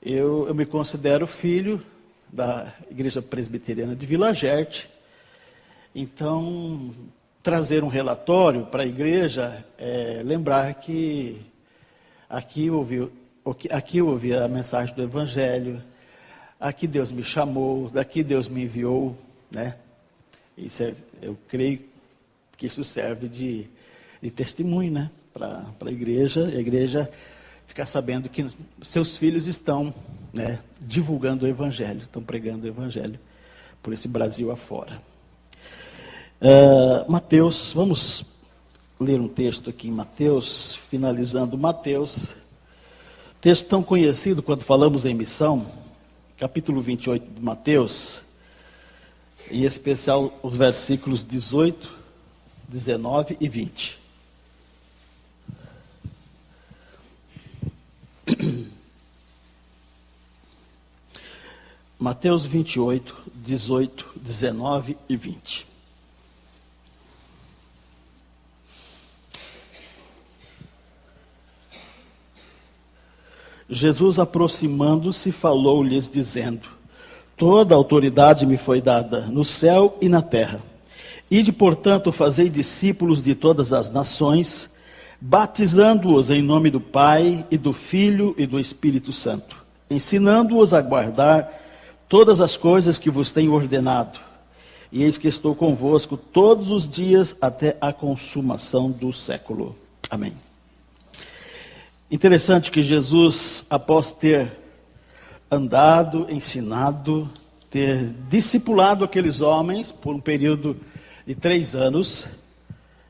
Eu me considero filho da Igreja Presbiteriana de Vila Gerte. Então, trazer um relatório para a igreja é lembrar que aqui eu ouvi a mensagem do Evangelho, aqui Deus me chamou, daqui Deus me enviou, né? Eu creio que isso serve de testemunho, né? Para a igreja ficar sabendo que seus filhos estão, né, divulgando o Evangelho, estão pregando o Evangelho por esse Brasil afora. Mateus, vamos ler um texto aqui em Mateus, finalizando Mateus, texto tão conhecido quando falamos em missão, capítulo 28 de Mateus, em especial os versículos 18, 19 e 20. Mateus 28, 18, 19 e 20. Jesus, aproximando-se, falou-lhes, dizendo: toda autoridade me foi dada no céu e na terra. Ide, portanto, fazei discípulos de todas as nações, batizando-os em nome do Pai, e do Filho e do Espírito Santo, ensinando-os a guardar todas as coisas que vos tenho ordenado. E eis que estou convosco todos os dias até a consumação do século. Amém. Interessante que Jesus, após ter andado, ensinado, ter discipulado aqueles homens por um período de 3 anos,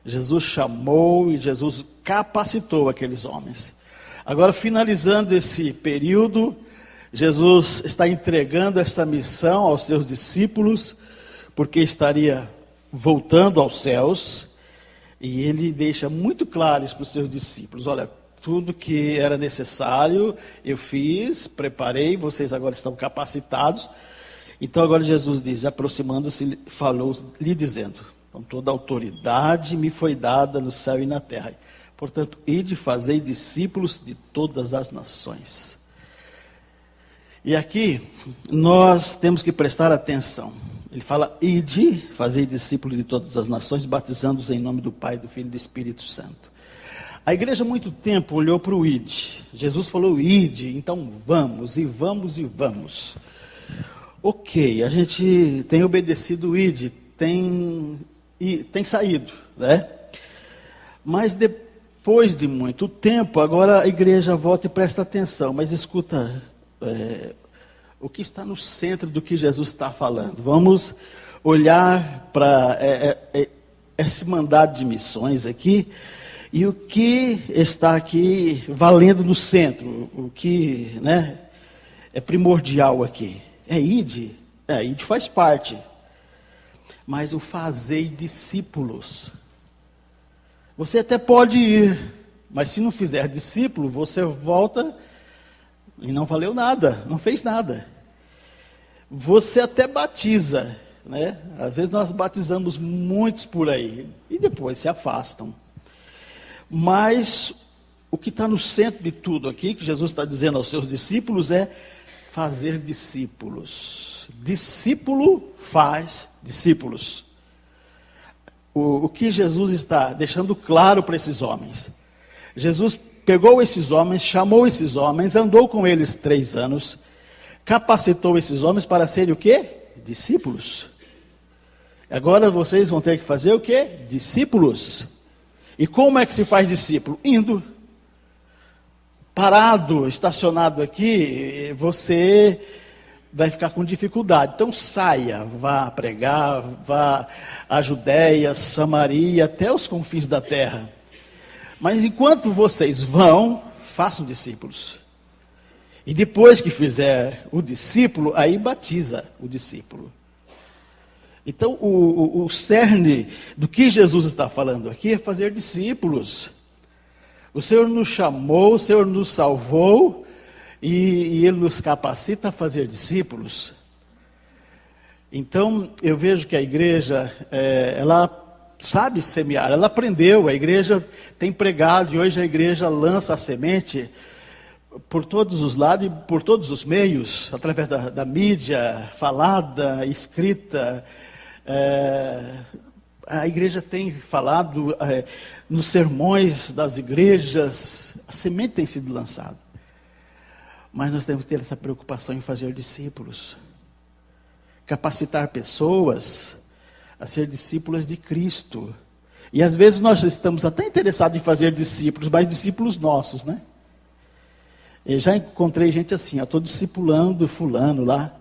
Jesus chamou e Jesus capacitou aqueles homens. Agora, finalizando esse período, Jesus está entregando esta missão aos seus discípulos, porque estaria voltando aos céus, e ele deixa muito claro isso para os seus discípulos: olha, tudo que era necessário eu fiz, preparei, vocês agora estão capacitados. Então agora Jesus diz, aproximando-se, falou, lhe dizendo: então, toda autoridade me foi dada no céu e na terra. Portanto, ide fazei discípulos de todas as nações. E aqui nós temos que prestar atenção. Ele fala, ide, fazei discípulos de todas as nações, batizando-os em nome do Pai, do Filho e do Espírito Santo. A igreja há muito tempo olhou para o ide. Jesus falou ide, então vamos, e vamos, e vamos. Ok, a gente tem obedecido o ide, tem saído, né? Mas depois de muito tempo, agora a igreja volta e presta atenção. Mas escuta, o que está no centro do que Jesus está falando? Vamos olhar para esse mandado de missões aqui, e o que está aqui valendo no centro, o que, né, é primordial aqui. Ide faz parte. Mas o fazei discípulos. Você até pode ir, mas se não fizer discípulo, você volta e não valeu nada, não fez nada. Você até batiza, né? Às vezes nós batizamos muitos por aí e depois se afastam. Mas o que está no centro de tudo aqui, que Jesus está dizendo aos seus discípulos, é fazer discípulos. Discípulo faz discípulos. O que Jesus está deixando claro para esses homens? Jesus pegou esses homens, chamou esses homens, andou com eles 3 anos, capacitou esses homens para serem o quê? Discípulos. Agora vocês vão ter que fazer o quê? Discípulos. E como é que se faz discípulo? Indo. Parado, estacionado aqui, você vai ficar com dificuldade. Então saia, vá pregar, vá à Judéia, Samaria, até os confins da terra. Mas enquanto vocês vão, façam discípulos. E depois que fizer o discípulo, aí batiza o discípulo. Então o cerne do que Jesus está falando aqui é fazer discípulos. O Senhor nos chamou, o Senhor nos salvou, e Ele nos capacita a fazer discípulos. Então, eu vejo que a igreja, ela sabe semear, ela aprendeu, a igreja tem pregado, e hoje a igreja lança a semente por todos os lados e por todos os meios, através da mídia, falada, escrita. A igreja tem falado nos sermões das igrejas, a semente tem sido lançada. Mas nós temos que ter essa preocupação em fazer discípulos. Capacitar pessoas a ser discípulas de Cristo. E às vezes nós estamos até interessados em fazer discípulos, mas discípulos nossos, né? Eu já encontrei gente assim, eu estou discipulando fulano lá,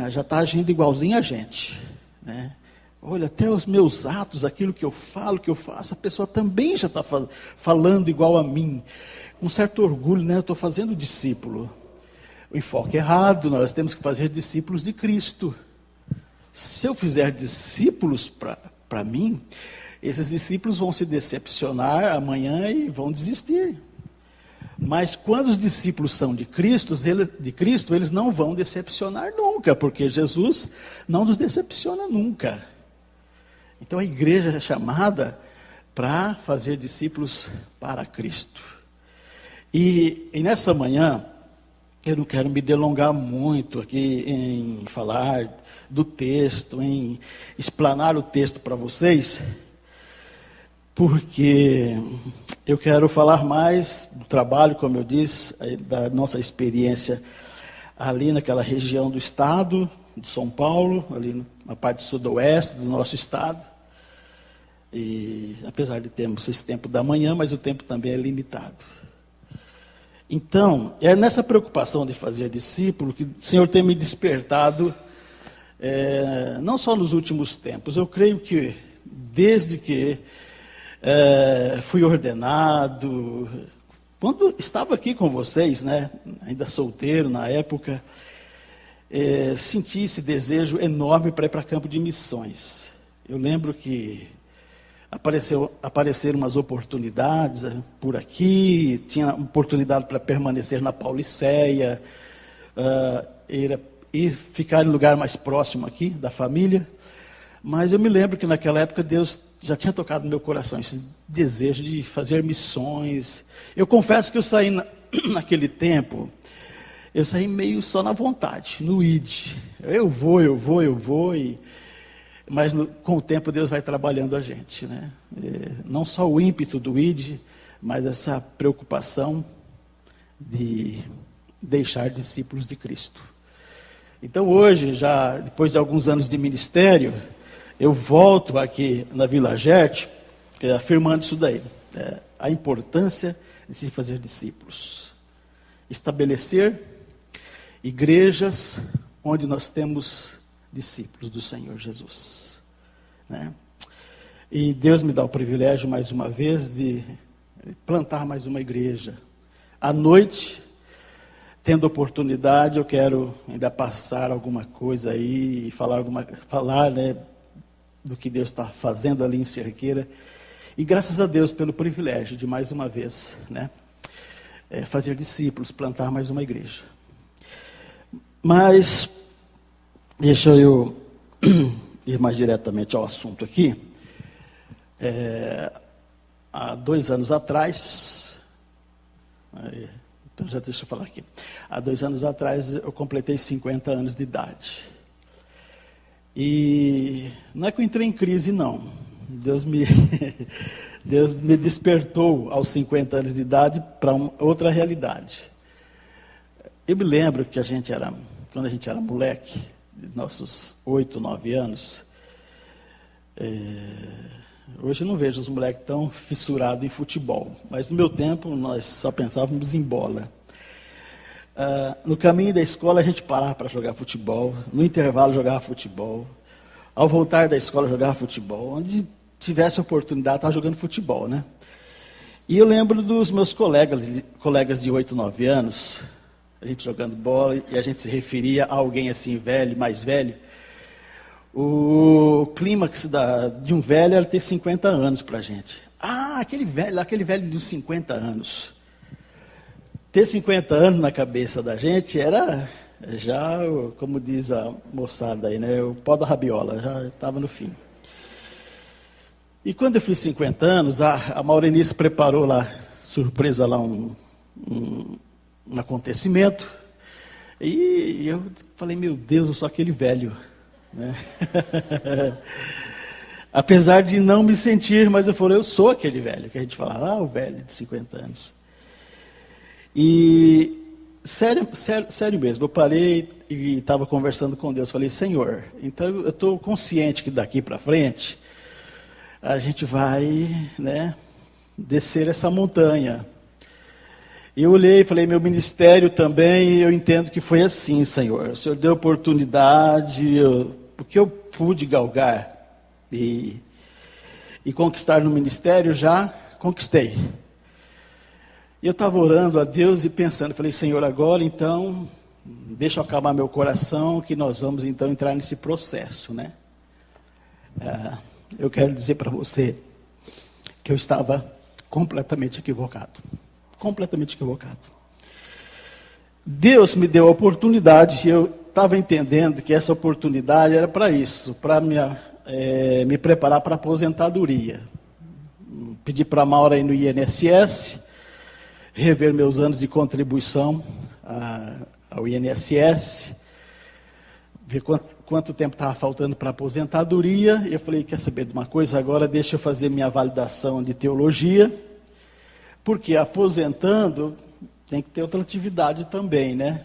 já está agindo igualzinho a gente, né? Olha, até os meus atos, aquilo que eu falo, que eu faço, a pessoa também já está falando igual a mim. Com certo orgulho, né? Eu estou fazendo discípulo. O enfoque é errado, nós temos que fazer discípulos de Cristo. Se eu fizer discípulos para mim, esses discípulos vão se decepcionar amanhã e vão desistir. Mas quando os discípulos são de Cristo, eles não vão decepcionar nunca, porque Jesus não nos decepciona nunca. Então a igreja é chamada para fazer discípulos para Cristo. E nessa manhã, eu não quero me delongar muito aqui em falar do texto, em explanar o texto para vocês, porque eu quero falar mais do trabalho, como eu disse, da nossa experiência ali naquela região do estado de São Paulo, ali na parte sudoeste do nosso estado. E apesar de termos esse tempo da manhã, mas o tempo também é limitado. Então, é nessa preocupação de fazer discípulo que o Senhor tem me despertado, não só nos últimos tempos, eu creio que desde que fui ordenado, quando estava aqui com vocês, né, ainda solteiro na época, senti esse desejo enorme para ir para campo de missões. Eu lembro que apareceram umas oportunidades por aqui, tinha oportunidade para permanecer na Pauliceia, ir ficar em lugar mais próximo aqui da família. Mas eu me lembro que naquela época Deus já tinha tocado no meu coração esse desejo de fazer missões. Eu confesso que eu saí naquele tempo, eu saí meio só na vontade, no id. Eu vou, mas com o tempo Deus vai trabalhando a gente, né? Não só o ímpeto do id, mas essa preocupação de deixar discípulos de Cristo. Então hoje, já depois de alguns anos de ministério, eu volto aqui na Vila Gerte, afirmando isso daí, a importância de se fazer discípulos. Estabelecer igrejas onde nós temos discípulos do Senhor Jesus, né? E Deus me dá o privilégio, mais uma vez, de plantar mais uma igreja. À noite, tendo oportunidade, eu quero ainda passar alguma coisa aí, e falar, né, do que Deus está fazendo ali em Cerqueira. E graças a Deus pelo privilégio de, mais uma vez, né, fazer discípulos, plantar mais uma igreja. Mas deixa eu ir mais diretamente ao assunto aqui. Há 2 anos atrás, então já deixa eu falar aqui. Há 2 anos atrás eu completei 50 anos de idade. E não é que eu entrei em crise, não. Deus me despertou aos 50 anos de idade para outra realidade. Eu me lembro que quando a gente era moleque, de nossos 8, 9 anos, hoje eu não vejo os moleques tão fissurados em futebol, mas no meu tempo nós só pensávamos em bola. No caminho da escola a gente parava para jogar futebol, no intervalo jogava futebol, ao voltar da escola jogava futebol, onde tivesse oportunidade estava jogando futebol, né? E eu lembro dos meus colegas de 8, 9 anos, a gente jogando bola, e a gente se referia a alguém assim velho, mais velho. O clímax de um velho era ter 50 anos para a gente. Aquele velho de uns 50 anos. Ter 50 anos na cabeça da gente era já, como diz a moçada aí, né, o pó da rabiola, já estava no fim. E quando eu fiz 50 anos, a Maurenice preparou lá, surpresa lá, um acontecimento, e eu falei, meu Deus, eu sou aquele velho, né? Apesar de não me sentir, mas eu falei, eu sou aquele velho, que a gente fala, o velho de 50 anos. E sério mesmo, eu parei e estava conversando com Deus, falei, Senhor, então eu estou consciente que daqui para frente a gente vai, né, descer essa montanha. E eu olhei e falei, meu ministério também, eu entendo que foi assim, Senhor. O Senhor deu oportunidade, o que eu pude galgar e conquistar no ministério, já conquistei. E eu estava orando a Deus e pensando, falei, Senhor, agora então, deixa eu acalmar meu coração, que nós vamos então entrar nesse processo, né? Eu quero dizer para você que eu estava completamente equivocado. Completamente equivocado. Deus me deu a oportunidade, e eu estava entendendo que essa oportunidade era para isso, para me preparar para a aposentadoria. Pedi para a Maura ir no INSS, rever meus anos de contribuição ao INSS, ver quanto tempo estava faltando para a aposentadoria. E eu falei, quer saber de uma coisa agora? Deixa eu fazer minha validação de teologia, porque aposentando tem que ter outra atividade também, né?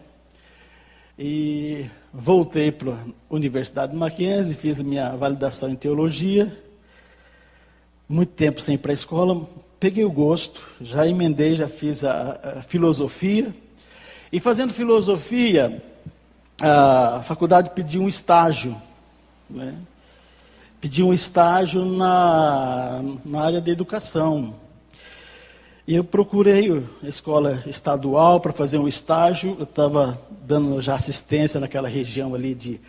E voltei para a Universidade de Mackenzie, fiz minha validação em teologia, muito tempo sem ir para a escola, peguei o gosto, já emendei, já fiz a filosofia, e fazendo filosofia, a faculdade pediu um estágio, né? Pediu um estágio na área da educação. E eu procurei a escola estadual para fazer um estágio. Eu estava dando já assistência naquela região ali de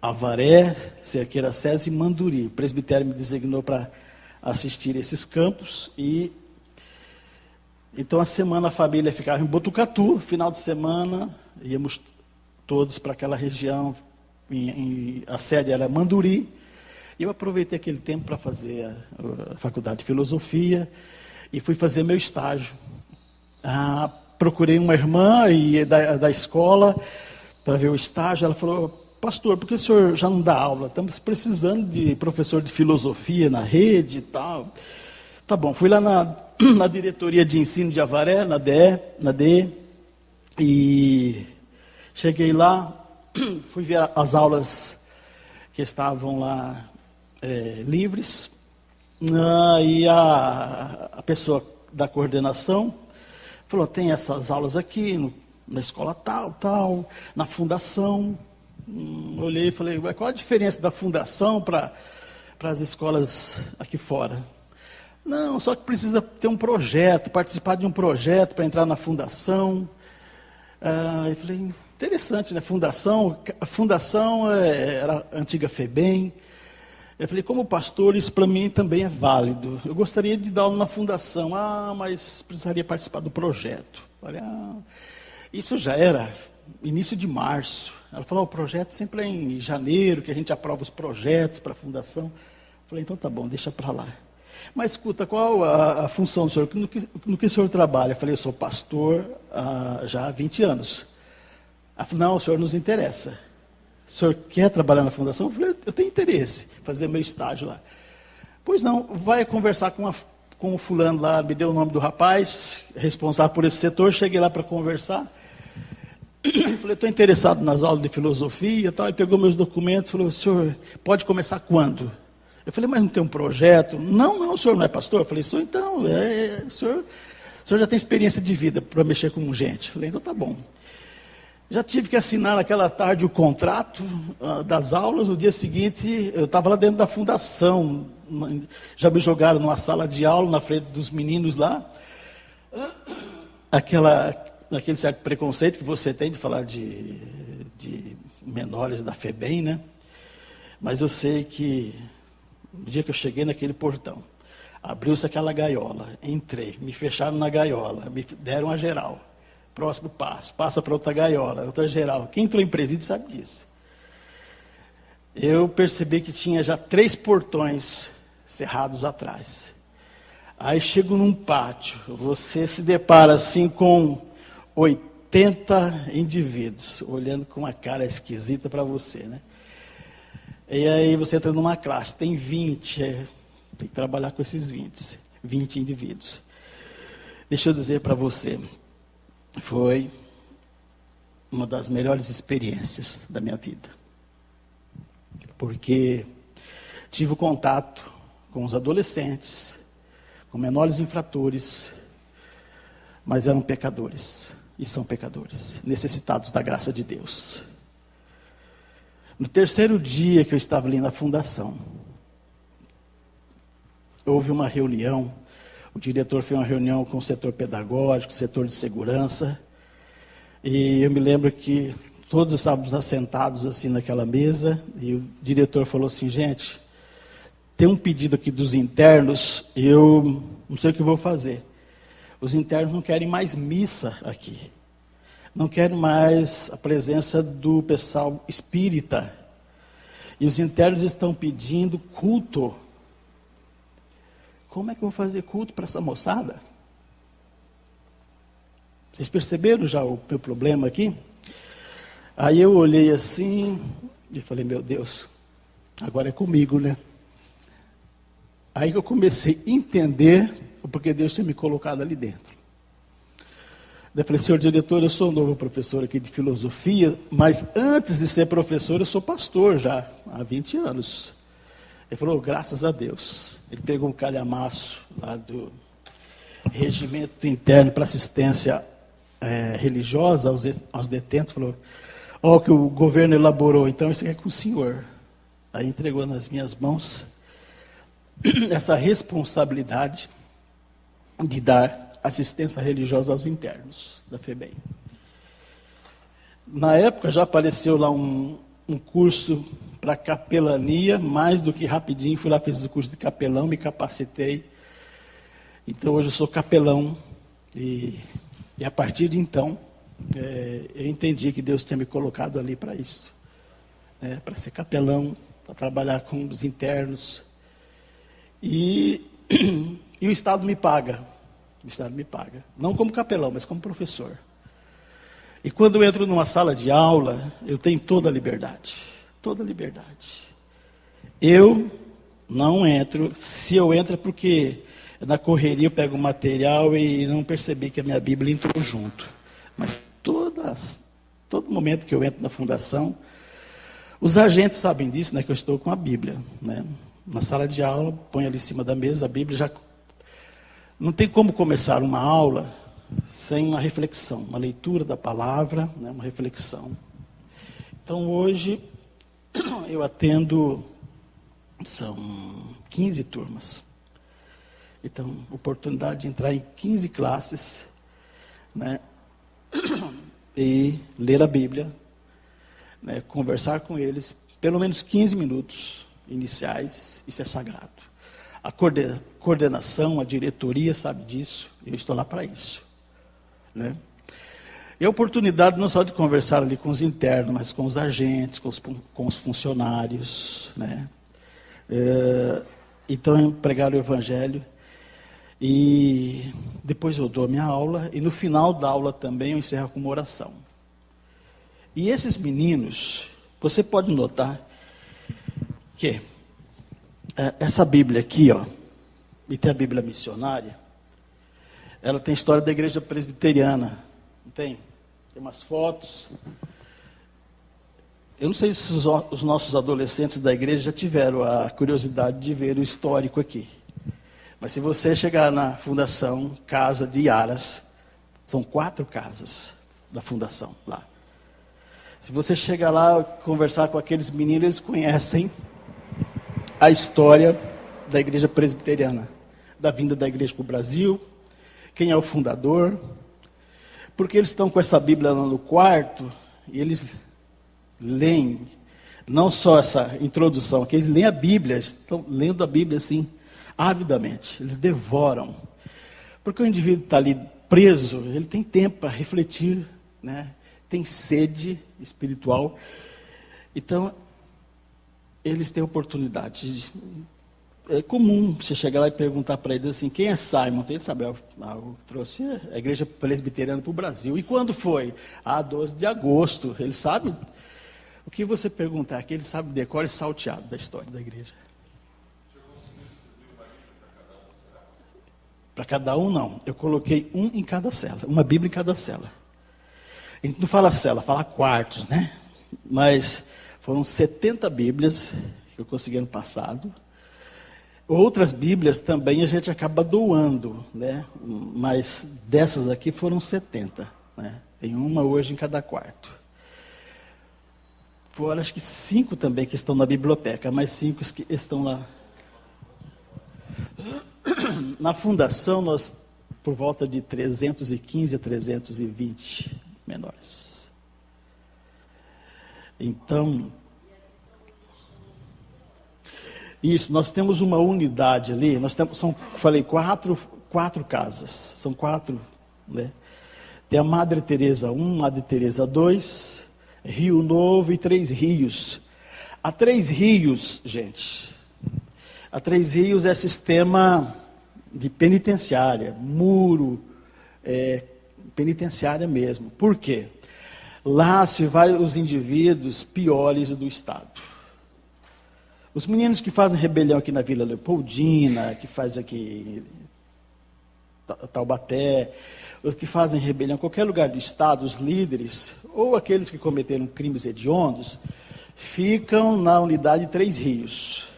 Avaré, Cerqueira César e Manduri. O presbitério me designou para assistir esses campos. E então a semana a família ficava em Botucatu, final de semana íamos todos para aquela região. A sede era Manduri. E eu aproveitei aquele tempo para fazer a faculdade de filosofia. E fui fazer meu estágio. Procurei uma irmã da escola para ver o estágio. Ela falou, pastor, por que o senhor já não dá aula? Estamos precisando de professor de filosofia na rede e tal. Tá bom, fui lá na diretoria de ensino de Avaré, na DE, e cheguei lá, fui ver as aulas que estavam lá livres. E a pessoa da coordenação falou, tem essas aulas aqui, na escola tal, na fundação. Olhei e falei, qual a diferença da fundação para as escolas aqui fora? Não, só que precisa ter um projeto, participar de um projeto para entrar na fundação. Eu falei, interessante, né? A fundação era a antiga FEBEM. Eu falei, como pastor, isso para mim também é válido. Eu gostaria de dar aula na fundação. Mas precisaria participar do projeto. Eu falei, isso já era início de março. Ela falou, o projeto sempre é em janeiro, que a gente aprova os projetos para a fundação. Eu falei, então tá bom, deixa para lá. Mas escuta, qual a função do senhor? No que o senhor trabalha? Eu falei, eu sou pastor já há 20 anos. Ela falou, não, o senhor nos interessa. O senhor quer trabalhar na fundação? Eu falei, eu tenho interesse em fazer meu estágio lá. Pois não, vai conversar com o fulano lá, me deu o nome do rapaz, responsável por esse setor, cheguei lá para conversar. Eu falei, estou interessado nas aulas de filosofia e tal. Ele pegou meus documentos e falou, o senhor pode começar quando? Eu falei, mas não tem um projeto? Não, o senhor não é pastor? Eu falei, sou então, o senhor já tem experiência de vida para mexer com gente. Eu falei, então tá bom. Já tive que assinar naquela tarde o contrato das aulas. No dia seguinte, eu estava lá dentro da fundação. Já me jogaram numa sala de aula, na frente dos meninos lá. Aquele certo preconceito que você tem de falar de menores da FEBEM, né? Mas eu sei que, no dia que eu cheguei naquele portão, abriu-se aquela gaiola, entrei, me fecharam na gaiola, me deram a geral. Próximo passo, passa para outra gaiola, outra geral. Quem entrou em presídio sabe disso. Eu percebi que tinha já 3 portões cerrados atrás. Aí chego num pátio, você se depara assim com 80 indivíduos, olhando com uma cara esquisita para você, né? E aí você entra numa classe, tem 20, tem que trabalhar com esses 20 indivíduos. Deixa eu dizer para você, foi uma das melhores experiências da minha vida. Porque tive contato com os adolescentes, com menores infratores, mas eram pecadores, e são pecadores, necessitados da graça de Deus. No terceiro dia que eu estava ali na fundação, houve uma reunião, o diretor fez uma reunião com o setor pedagógico, setor de segurança, e eu me lembro que todos estávamos assentados assim naquela mesa, e o diretor falou assim: gente, tem um pedido aqui dos internos, eu não sei o que vou fazer. Os internos não querem mais missa aqui. Não querem mais a presença do pessoal espírita. E os internos estão pedindo culto. Como é que eu vou fazer culto para essa moçada? Vocês perceberam já o meu problema aqui? Aí eu olhei assim e falei: meu Deus, agora é comigo, né? Aí que eu comecei a entender o porquê Deus tinha me colocado ali dentro. Daí eu falei: senhor diretor, eu sou novo professor aqui de filosofia, mas antes de ser professor eu sou pastor já, há 20 anos. Ele falou: graças a Deus. Ele pegou um calhamaço lá do Regimento Interno para Assistência Religiosa aos detentos, falou: ó, o que o governo elaborou, então isso aqui é com o senhor. Aí entregou nas minhas mãos essa responsabilidade de dar assistência religiosa aos internos da FEBEM. Na época já apareceu lá um curso para capelania, mais do que rapidinho, fui lá, fiz o curso de capelão, me capacitei. Então hoje eu sou capelão e a partir de então eu entendi que Deus tinha me colocado ali para isso, para ser capelão, para trabalhar com os internos. E o Estado me paga. O Estado me paga. Não como capelão, mas como professor. E quando eu entro numa sala de aula, eu tenho toda a liberdade. Toda a liberdade. Eu não entro. Se eu entro é porque na correria eu pego o material e não percebi que a minha Bíblia entrou junto. Mas todo momento que eu entro na fundação, os agentes sabem disso, né, que eu estou com a Bíblia, né? Na sala de aula, põe ali em cima da mesa a Bíblia. Já não tem como começar uma aula sem uma reflexão, uma leitura da palavra, né, uma reflexão. Então hoje eu atendo, são 15 turmas. Então, oportunidade de entrar em 15 classes, né, e ler a Bíblia, né, conversar com eles, pelo menos 15 minutos iniciais, isso é sagrado. A coordenação, a diretoria sabe disso, eu estou lá para isso, né? E a oportunidade não só de conversar ali com os internos, mas com os agentes, com os funcionários, né? Então, pregar o Evangelho, e depois eu dou a minha aula, e no final da aula também eu encerro com uma oração. E esses meninos, você pode notar que essa Bíblia aqui, ó, e tem a Bíblia missionária, ela tem a história da igreja presbiteriana, não tem? Tem umas fotos. Eu não sei se os nossos adolescentes da igreja já tiveram a curiosidade de ver o histórico aqui. Mas se você chegar na Fundação Casa de Iaras, são 4 casas da Fundação lá. Se você chegar lá, conversar com aqueles meninos, eles conhecem a história da igreja presbiteriana, da vinda da igreja para o Brasil, quem é o fundador, porque eles estão com essa Bíblia lá no quarto, e eles leem, não só essa introdução, que eles leem a Bíblia, estão lendo a Bíblia assim, avidamente, eles devoram, porque o indivíduo está ali preso, ele tem tempo para refletir, né? Tem sede espiritual, então eles têm oportunidade. é comum você chegar lá e perguntar para eles assim, quem é Simon? Ele sabe, eu trouxe a igreja presbiteriana para o Brasil. E quando foi? 12 de agosto. Ele sabe, o que você perguntar aqui, ele sabe decora e salteado da história da igreja. Para cada um, não. Eu coloquei um em cada cela, uma Bíblia em cada cela. A gente não fala cela, fala quartos, né? Mas foram 70 Bíblias que eu consegui ano passado. Outras Bíblias também a gente acaba doando, né? Mas dessas aqui foram 70, né? Tem uma hoje em cada quarto. Fora acho que 5 também que estão na biblioteca, mais 5 que estão lá. Na fundação, nós, por volta de 315 a 320 menores. Então, isso, nós temos uma unidade ali, nós temos, falei, quatro casas, são 4, né? Tem a Madre Teresa 1, Madre Teresa 2, Rio Novo e 3 Rios. A 3 Rios, gente, a 3 Rios é sistema de penitenciária, muro, penitenciária mesmo. Por quê? Lá se vai os indivíduos piores do Estado. Os meninos que fazem rebelião aqui na Vila Leopoldina, que faz aqui Taubaté, os que fazem rebelião em qualquer lugar do Estado, os líderes, ou aqueles que cometeram crimes hediondos, ficam na unidade 3 Rios.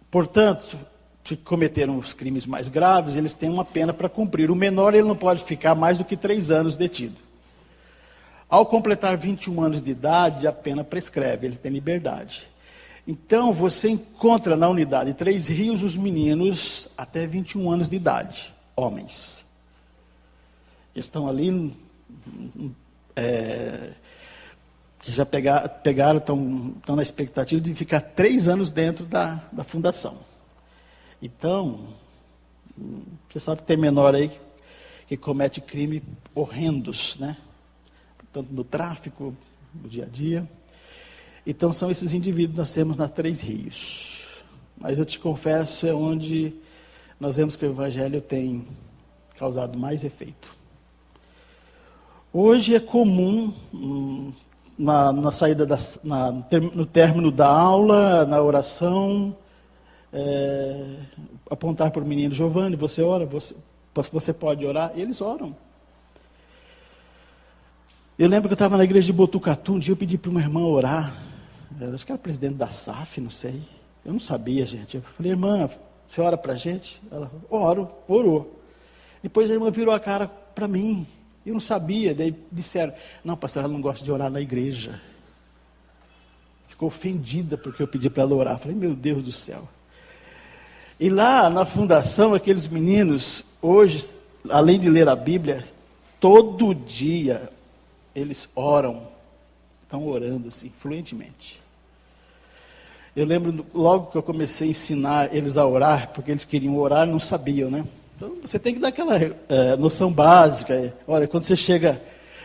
Portanto, se cometeram os crimes mais graves, eles têm uma pena para cumprir. O menor, ele não pode ficar mais do que 3 anos detido. Ao completar 21 anos de idade, a pena prescreve, ele tem liberdade. Então, você encontra na unidade 3 Rios os meninos até 21 anos de idade, homens. Estão ali, que já pegaram, estão na expectativa de ficar 3 anos dentro da fundação. Então, você sabe que tem menor aí que comete crime horrendos, né? Tanto no tráfico, no dia a dia. Então, são esses indivíduos que nós temos nas 3 Rios. Mas eu te confesso, é onde nós vemos que o Evangelho tem causado mais efeito. Hoje é comum, na saída, no término da aula, na oração, apontar para o menino, Giovanni, você ora, você pode orar? E eles oram. Eu lembro que eu estava na igreja de Botucatu, um dia eu pedi para uma irmã orar. Acho que era presidente da SAF, não sei. Eu não sabia, gente. Eu falei, irmã, você ora para a gente? Ela, orou. Depois a irmã virou a cara para mim. Eu não sabia. Daí disseram, não, pastor, ela não gosta de orar na igreja. Ficou ofendida porque eu pedi para ela orar. Eu falei, meu Deus do céu. E lá na fundação, aqueles meninos, hoje, além de ler a Bíblia, todo dia eles oram. Estão orando assim, fluentemente. Eu lembro, logo que eu comecei a ensinar eles a orar, porque eles queriam orar, não sabiam, né? Então, você tem que dar aquela noção básica. Olha, quando você chega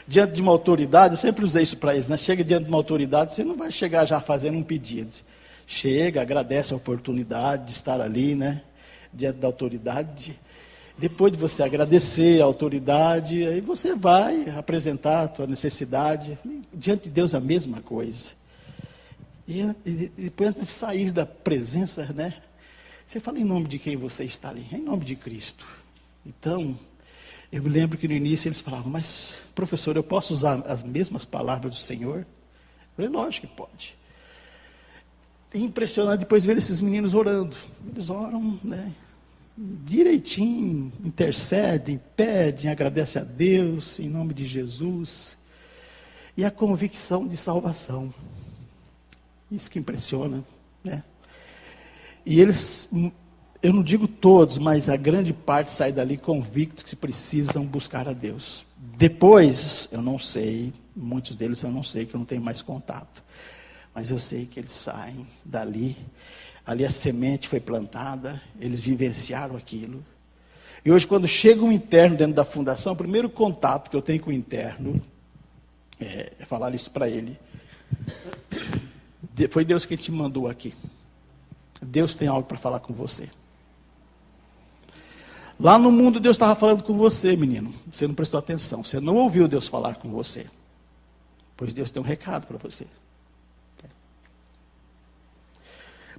diante de uma autoridade, eu sempre usei isso para eles, né? Chega diante de uma autoridade, você não vai chegar já fazendo um pedido. Chega, agradece a oportunidade de estar ali, né? Diante da autoridade. Depois de você agradecer a autoridade, aí você vai apresentar a tua necessidade. Diante de Deus a mesma coisa. E depois, antes de sair da presença, né? Você fala em nome de quem você está ali? Em nome de Cristo. Então, eu me lembro que no início eles falavam, mas professor, eu posso usar as mesmas palavras do Senhor? Eu falei, lógico que pode. É impressionante depois ver esses meninos orando. Eles oram, né? Direitinho, intercedem, pedem, agradecem a Deus, em nome de Jesus. E a convicção de salvação. Isso que impressiona, né? E eles, eu não digo todos, mas a grande parte sai dali convictos que precisam buscar a Deus. Depois, eu não sei, muitos deles eu não sei, que eu não tenho mais contato. Mas eu sei que eles saem dali, ali a semente foi plantada, eles vivenciaram aquilo. E hoje, quando chega um interno dentro da fundação, o primeiro contato que eu tenho com o interno é falar isso para ele. Foi Deus quem te mandou aqui. Deus tem algo para falar com você. Lá no mundo Deus estava falando com você, menino. Você não prestou atenção, você não ouviu Deus falar com você. Pois Deus tem um recado para você.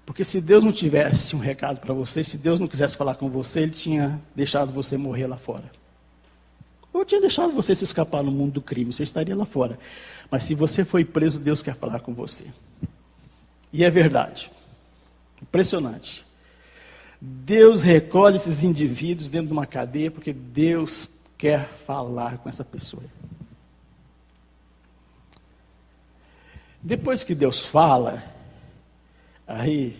Porque se Deus não tivesse um recado para você, se Deus não quisesse falar com você, Ele tinha deixado você morrer lá fora. Ou tinha deixado você se escapar no mundo do crime, você estaria lá fora. Mas se você foi preso, Deus quer falar com você. E é verdade. Impressionante. Deus recolhe esses indivíduos dentro de uma cadeia, porque Deus quer falar com essa pessoa. Depois que Deus fala, aí,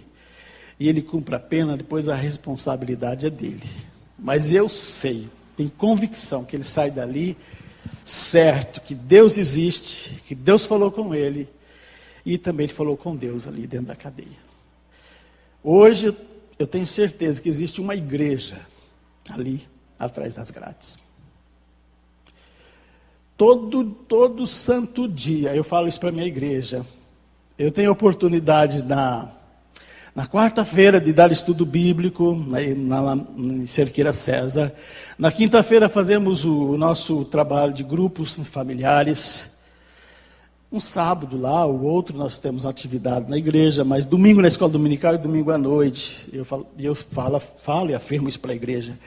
e ele cumpre a pena, depois a responsabilidade é dele. Mas eu sei, tenho convicção que ele sai dali certo, que Deus existe, que Deus falou com ele, e também ele falou com Deus ali dentro da cadeia. Hoje eu tenho certeza que existe uma igreja ali atrás das grades. Todo santo dia, eu falo isso para a minha igreja, eu tenho oportunidade na quarta-feira de dar estudo bíblico, em Cerqueira César. Na quinta-feira fazemos o nosso trabalho de grupos familiares. Um sábado lá, o outro nós temos uma atividade na igreja, mas domingo na escola dominical e domingo à noite. Eu falo e afirmo isso para a igreja.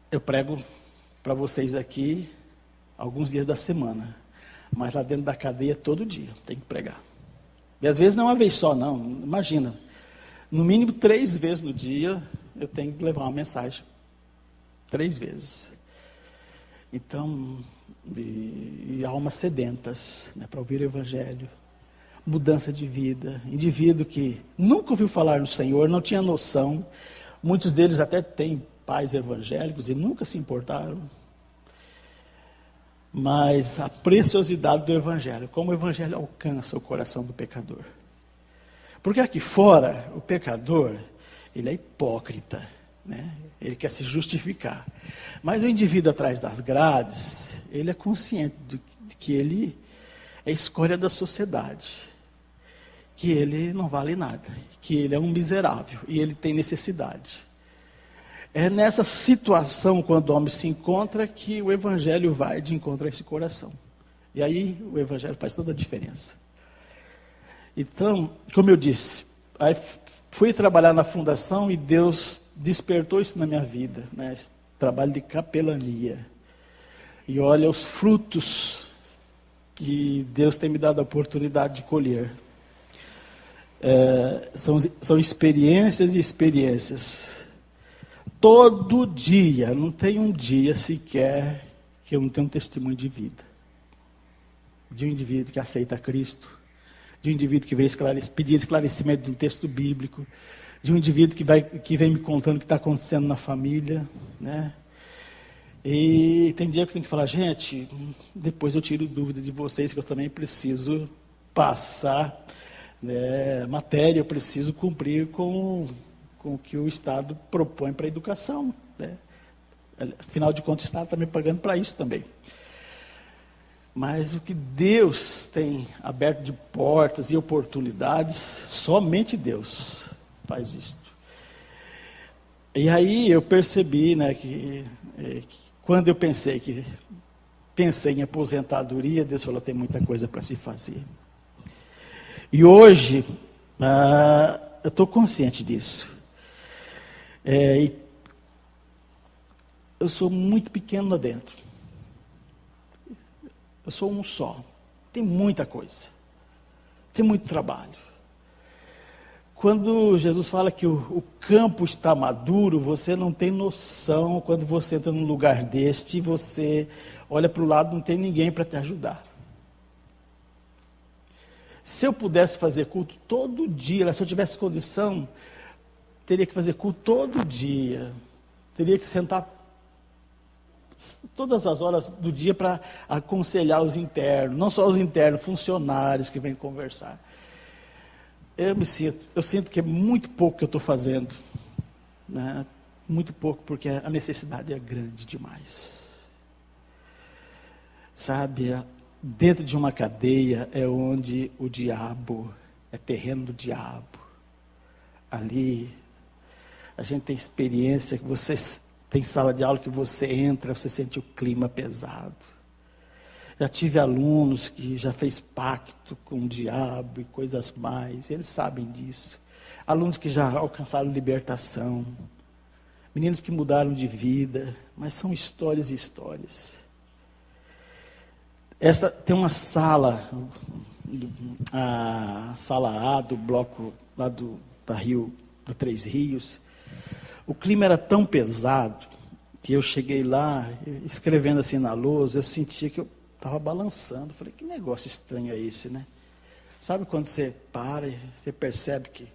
Eu prego para vocês aqui alguns dias da semana, mas lá dentro da cadeia todo dia tem que pregar. E às vezes não é uma vez só, não. Imagina, no mínimo 3 vezes no dia eu tenho que levar uma mensagem. 3 vezes. Então, e almas sedentas, né, para ouvir o Evangelho, mudança de vida, indivíduo que nunca ouviu falar no Senhor, não tinha noção, muitos deles até têm pais evangélicos e nunca se importaram, mas a preciosidade do Evangelho, como o Evangelho alcança o coração do pecador. Porque aqui fora, o pecador, ele é hipócrita, né? Ele quer se justificar. Mas o indivíduo atrás das grades, ele é consciente de que ele é escória da sociedade, que ele não vale nada, que ele é um miserável e ele tem necessidade. É nessa situação, quando o homem se encontra, que o Evangelho vai de encontro a esse coração. E aí o Evangelho faz toda a diferença. Então, como eu disse, aí fui trabalhar na fundação e Deus despertou isso na minha vida, né? Esse trabalho de capelania. E olha os frutos que Deus tem me dado a oportunidade de colher. São experiências e experiências. Todo dia, não tem um dia sequer que eu não tenha um testemunho de vida. De um indivíduo que aceita Cristo, de um indivíduo que vem pedir esclarecimento de um texto bíblico, de um indivíduo que vem me contando o que está acontecendo na família, né? E tem dia que eu tenho que falar, gente, depois eu tiro dúvida de vocês, que eu também preciso passar, né, matéria, eu preciso cumprir com o que o Estado propõe para a educação, né? Afinal de contas, o Estado está me pagando para isso também. Mas o que Deus tem aberto de portas e oportunidades, somente Deus faz isso. E aí eu percebi, né, que quando eu pensei em aposentadoria, Deus falou, tem muita coisa para se fazer. E hoje, eu estou consciente disso. Eu sou muito pequeno lá dentro. Eu sou um só. Tem muita coisa. Tem muito trabalho. Quando Jesus fala que o campo está maduro, você não tem noção. Quando você entra num lugar deste, você olha para o lado, não tem ninguém para te ajudar. Se eu pudesse fazer culto todo dia, se eu tivesse condição, teria que fazer culto todo dia. Teria que sentar todas as horas do dia para aconselhar os internos, não só os internos, funcionários que vêm conversar. Eu sinto que é muito pouco que eu estou fazendo, né? Muito pouco, porque a necessidade é grande demais. Sabe, dentro de uma cadeia é onde o diabo, é terreno do diabo. ali. A gente tem experiência, que você tem sala de aula que você entra, você sente o clima pesado. Já tive alunos que já fez pacto com o diabo e coisas mais, eles sabem disso. Alunos que já alcançaram libertação, meninos que mudaram de vida, mas são histórias e histórias. Essa tem uma sala, a sala A do bloco lá da Três Rios. O clima era tão pesado que eu cheguei lá, escrevendo assim na lousa, eu sentia que eu estava balançando. Falei, que negócio estranho é esse, né? Sabe quando você para e você percebe que...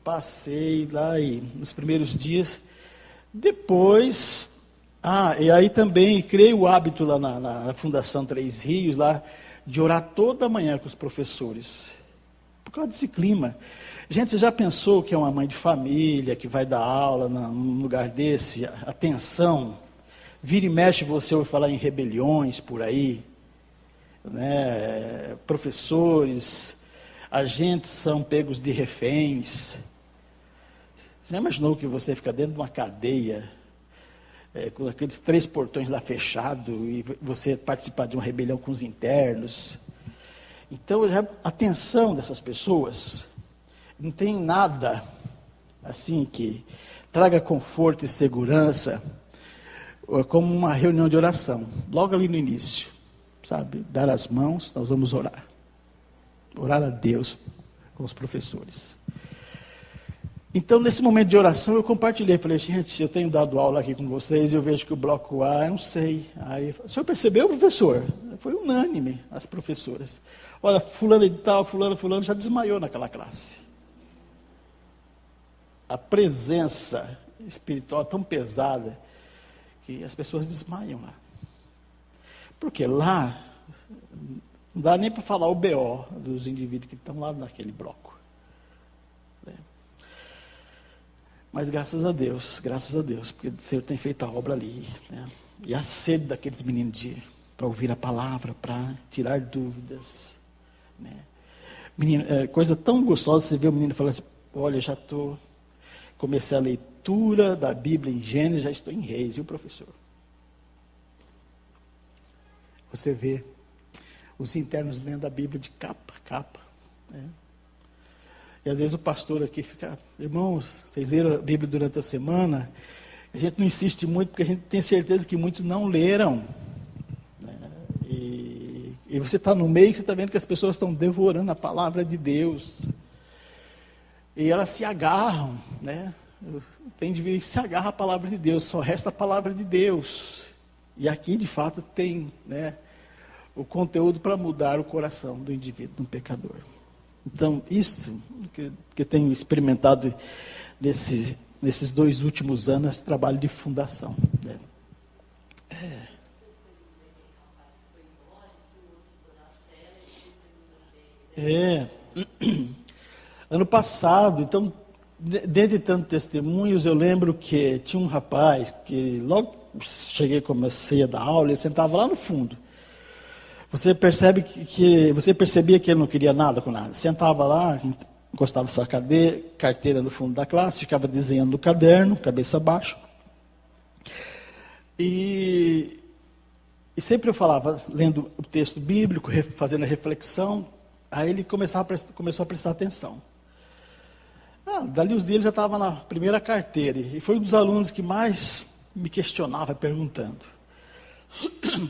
Passei lá e nos primeiros dias, depois... e aí também criei o hábito lá na Fundação Três Rios, lá, de orar toda manhã com os professores. Por causa desse clima. Gente, você já pensou que é uma mãe de família, que vai dar aula num lugar desse? Atenção, vira e mexe você ouve falar em rebeliões por aí, né? Professores, agentes são pegos de reféns. Você já imaginou que você fica dentro de uma cadeia, com aqueles 3 portões lá fechados, e você participar de uma rebelião com os internos? Então, a atenção dessas pessoas, não tem nada assim que traga conforto e segurança, como uma reunião de oração, logo ali no início, sabe? Dar as mãos, nós vamos orar. Orar a Deus com os professores. Então, nesse momento de oração, eu compartilhei, falei, gente, eu tenho dado aula aqui com vocês, eu vejo que o bloco A, eu não sei. Aí, o senhor percebeu, professor? Foi unânime, as professoras. Olha, fulano e tal, fulano, já desmaiou naquela classe. A presença espiritual é tão pesada, que as pessoas desmaiam lá. Porque lá, não dá nem para falar o BO dos indivíduos que estão lá naquele bloco. Mas graças a Deus, porque o Senhor tem feito a obra ali, né? E a sede daqueles meninos para ouvir a palavra, para tirar dúvidas, né? Menino, coisa tão gostosa você ver o menino falando assim, olha, comecei a leitura da Bíblia em Gênesis, já estou em Reis, e o professor? Você vê os internos lendo a Bíblia de capa a capa, né? E às vezes o pastor aqui fica, irmãos, vocês leram a Bíblia durante a semana? A gente não insiste muito, porque a gente tem certeza que muitos não leram, né? E você está no meio, você está vendo que as pessoas estão devorando a palavra de Deus. E elas se agarram, né? Tem indivíduo que se agarra à palavra de Deus, só resta a palavra de Deus. E aqui, de fato, tem, né, o conteúdo para mudar o coração do indivíduo, do pecador. Então, isso que eu tenho experimentado nesses 2 últimos anos, esse trabalho de fundação, né? Ano passado, então, dentre tantos testemunhos, eu lembro que tinha um rapaz que logo comecei a dar aula, ele sentava lá no fundo. Você percebia que ele não queria nada com nada. Sentava lá, encostava sua carteira no fundo da classe, ficava desenhando no caderno, cabeça baixa. E sempre eu falava, lendo o texto bíblico, fazendo a reflexão, aí ele começou a prestar atenção. Dali uns dias ele já estava na primeira carteira, e foi um dos alunos que mais me questionava, perguntando.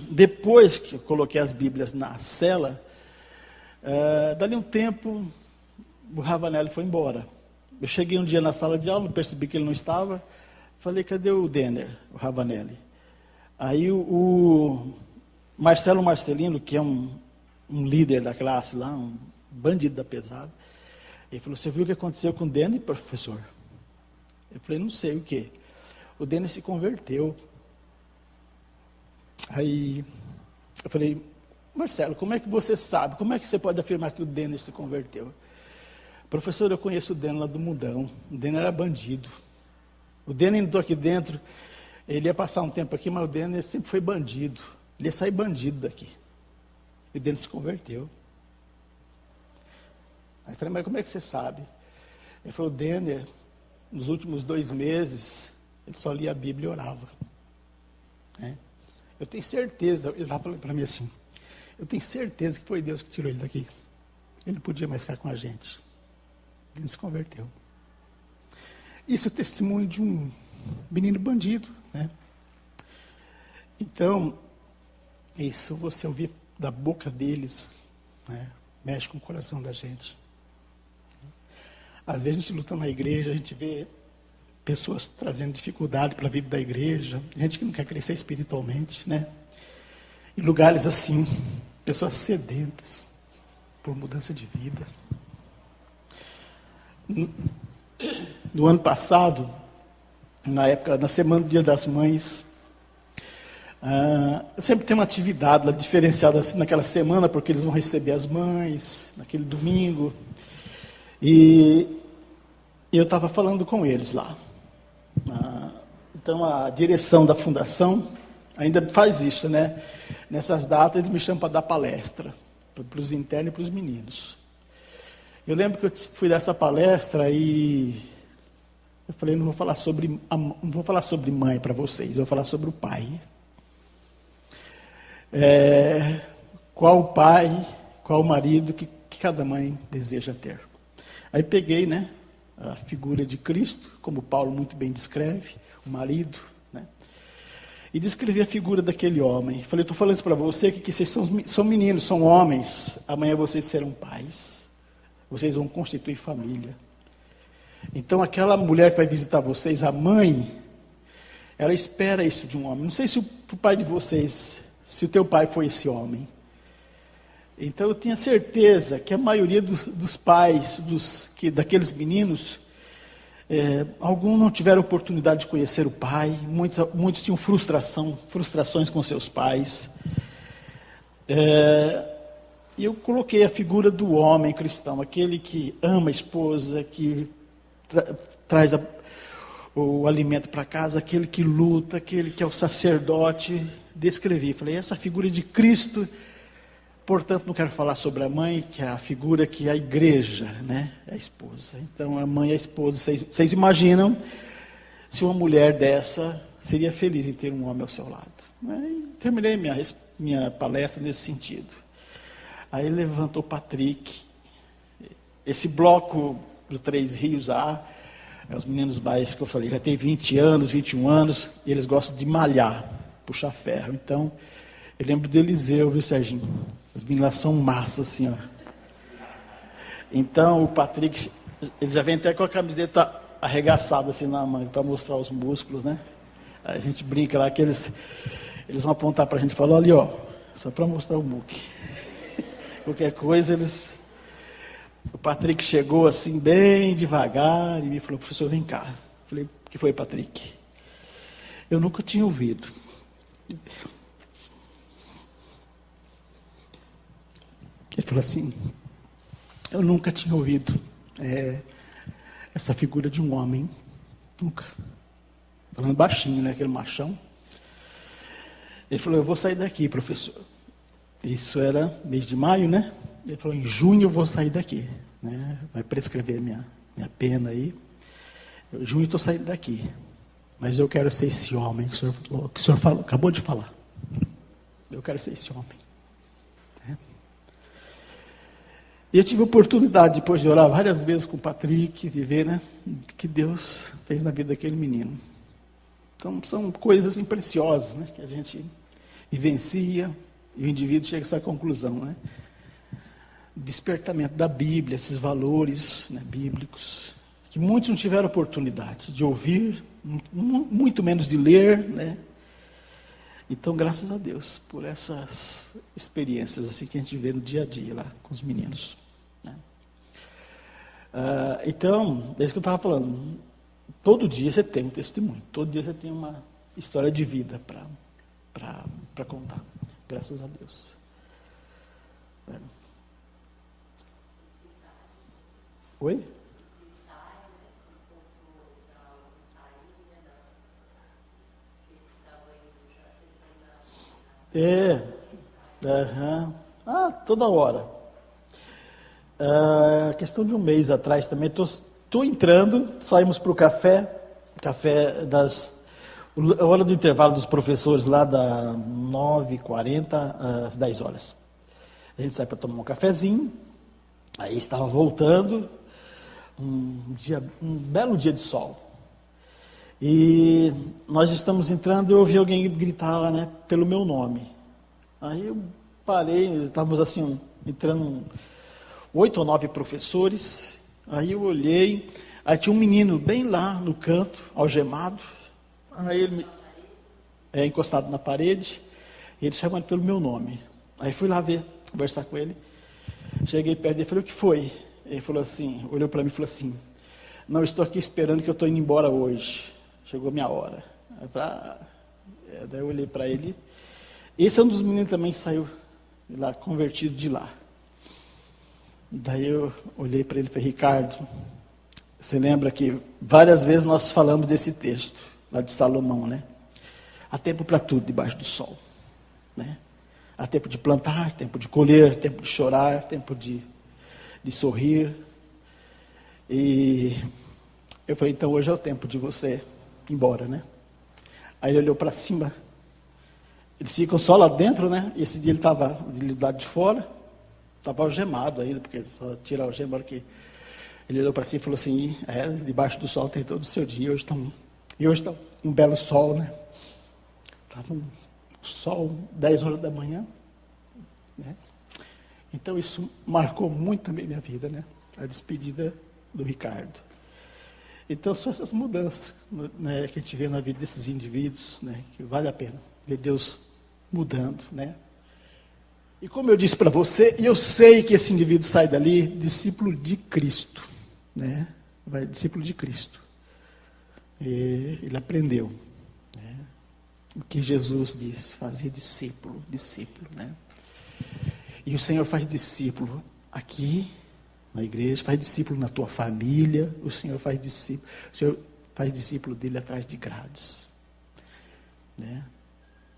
Depois que eu coloquei as Bíblias na cela, dali um tempo, o Ravanelli foi embora. Eu cheguei um dia na sala de aula, percebi que ele não estava, falei, cadê o Denner, o Ravanelli? Aí o Marcelo Marcelino, que é um líder da classe lá, um bandido da pesada, ele falou, você viu o que aconteceu com o Denner, professor? Eu falei, não sei o quê. O Denner se converteu. Aí eu falei, Marcelo, como é que você sabe? Como é que você pode afirmar que o Denner se converteu? Professor, eu conheço o Denner lá do Mundão. O Denner era bandido. O Denner entrou aqui dentro, ele ia passar um tempo aqui, mas o Denner sempre foi bandido. Ele ia sair bandido daqui. E o Denner se converteu. Aí eu falei, mas como é que você sabe? Ele falou, Denner, nos últimos 2 meses, ele só lia a Bíblia e orava. Né? Eu tenho certeza, ele estava falando para mim assim, eu tenho certeza que foi Deus que tirou ele daqui. Ele não podia mais ficar com a gente. Ele se converteu. Isso é testemunho de um menino bandido, né? Então, isso você ouvir da boca deles, né, mexe com o coração da gente. Às vezes a gente luta na igreja, a gente vê pessoas trazendo dificuldade para a vida da igreja, gente que não quer crescer espiritualmente, né? Em lugares assim, pessoas sedentas por mudança de vida. No ano passado, na semana do Dia das Mães, sempre tem uma atividade lá diferenciada assim, naquela semana, porque eles vão receber as mães, naquele domingo. E eu estava falando com eles lá. Então, a direção da fundação ainda faz isso, né? Nessas datas, eles me chamam para dar palestra, para os internos e para os meninos. Eu lembro que eu fui dessa palestra e eu falei, não vou falar sobre mãe para vocês, eu vou falar sobre o pai. Qual o pai, qual o marido que cada mãe deseja ter. Aí peguei, né, a figura de Cristo, como Paulo muito bem descreve, o marido, né, e descrevi a figura daquele homem. Falei, estou falando isso para você, que vocês são meninos, são homens, amanhã vocês serão pais, vocês vão constituir família. Então, aquela mulher que vai visitar vocês, a mãe, ela espera isso de um homem. Não sei se o pai de vocês, se o teu pai foi esse homem. Então, eu tinha certeza que a maioria dos pais, daqueles meninos, alguns não tiveram oportunidade de conhecer o pai, muitos tinham frustrações com seus pais. E eu coloquei a figura do homem cristão, aquele que ama a esposa, que traz o alimento para casa, aquele que luta, aquele que é o sacerdote. Descrevi, falei, essa figura de Cristo. Portanto, não quero falar sobre a mãe, que é a figura que é a igreja, né? É a esposa. Então, a mãe e a esposa, vocês imaginam se uma mulher dessa seria feliz em ter um homem ao seu lado. Aí, terminei minha palestra nesse sentido. Aí levantou o Patrick. Esse bloco dos 3 Rios os meninos mais que eu falei, já tem 20 anos, 21 anos, e eles gostam de malhar, puxar ferro. Então, eu lembro do Eliseu, viu, Serginho? As meninas são massas, assim, ó. Então, o Patrick, ele já vem até com a camiseta arregaçada, assim, na manga, para mostrar os músculos, né? A gente brinca lá que eles vão apontar para a gente e falar, ali, ó, só para mostrar o muque. Qualquer coisa, O Patrick chegou, assim, bem devagar, e me falou, professor, vem cá. Eu falei, o que foi, Patrick? Eu nunca tinha ouvido. Ele falou assim, eu nunca tinha ouvido essa figura de um homem, nunca. Falando baixinho, né, aquele machão. Ele falou, eu vou sair daqui, professor. Isso era mês de maio, né? Ele falou, em junho eu vou sair daqui, né? Vai prescrever minha pena aí. Em junho eu estou saindo daqui. Mas eu quero ser esse homem que o senhor falou, acabou de falar. Eu quero ser esse homem. E eu tive a oportunidade, depois de orar várias vezes com o Patrick, de ver, né, que Deus fez na vida daquele menino. Então, são coisas assim, preciosas, né, que a gente vivencia, e o indivíduo chega a essa conclusão, né? Despertamento da Bíblia, esses valores, né, bíblicos, que muitos não tiveram oportunidade de ouvir, muito menos de ler, né? Então, graças a Deus por essas experiências assim que a gente vê no dia a dia lá com os meninos. Né? Então, é isso que eu estava falando. Todo dia você tem um testemunho, todo dia você tem uma história de vida para contar. Graças a Deus. Oi? Toda hora. A questão de um mês atrás também, estou estou entrando, saímos para o café a hora do intervalo dos professores lá da 9h40 às 10 horas. A gente sai para tomar um cafezinho, aí estava voltando, um belo dia de sol. E nós estamos entrando e eu ouvi alguém gritar, né, pelo meu nome. Aí eu parei, estávamos assim, entrando 8 ou 9 professores. Aí eu olhei, aí tinha um menino bem lá no canto, algemado. Aí ele encostado na parede, e ele chamando pelo meu nome. Aí fui lá conversar com ele. Cheguei perto dele e falei, o que foi? Ele falou assim, olhou para mim e falou assim, não, estou aqui esperando que eu estou indo embora hoje. Chegou a minha hora. Daí eu olhei para ele. Esse é um dos meninos também que saiu lá, convertido de lá. Daí eu olhei para ele e falei, Ricardo, você lembra que várias vezes nós falamos desse texto, lá de Salomão, né? Há tempo para tudo debaixo do sol, né? Há tempo de plantar, tempo de colher, tempo de chorar, tempo de sorrir. E eu falei, então hoje é o tempo de você ir embora, né? Aí ele olhou para cima, eles ficam só lá dentro, né? E esse dia ele estava do lado de fora, estava algemado ainda, porque só tira a algema que ele olhou para cima e falou assim, debaixo do sol tem todo o seu dia, hoje está um belo sol, né? Estava um sol, 10 horas da manhã, né? Então isso marcou muito também minha vida, né? A despedida do Ricardo. Então são essas mudanças, né, que a gente vê na vida desses indivíduos, né, que vale a pena ver Deus mudando, né? E como eu disse para você, eu sei que esse indivíduo sai dali discípulo de Cristo, né? Discípulo de Cristo. E ele aprendeu, né, o que Jesus diz, fazer discípulo, né? E o Senhor faz discípulo aqui na igreja, faz discípulo na tua família, o Senhor faz discípulo dele atrás de grades, né?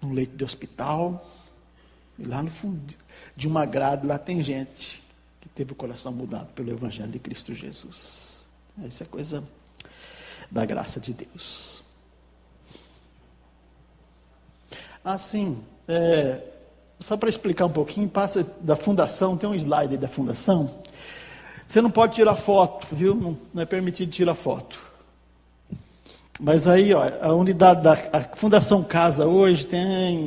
Num leito de hospital, e lá no fundo de uma grade, lá tem gente que teve o coração mudado pelo Evangelho de Cristo Jesus. Essa é coisa da graça de Deus. Assim, só para explicar um pouquinho, passa da fundação, tem um slide aí da fundação. Você não pode tirar foto, viu? Não é permitido tirar foto. Mas aí, ó, a unidade a Fundação Casa hoje tem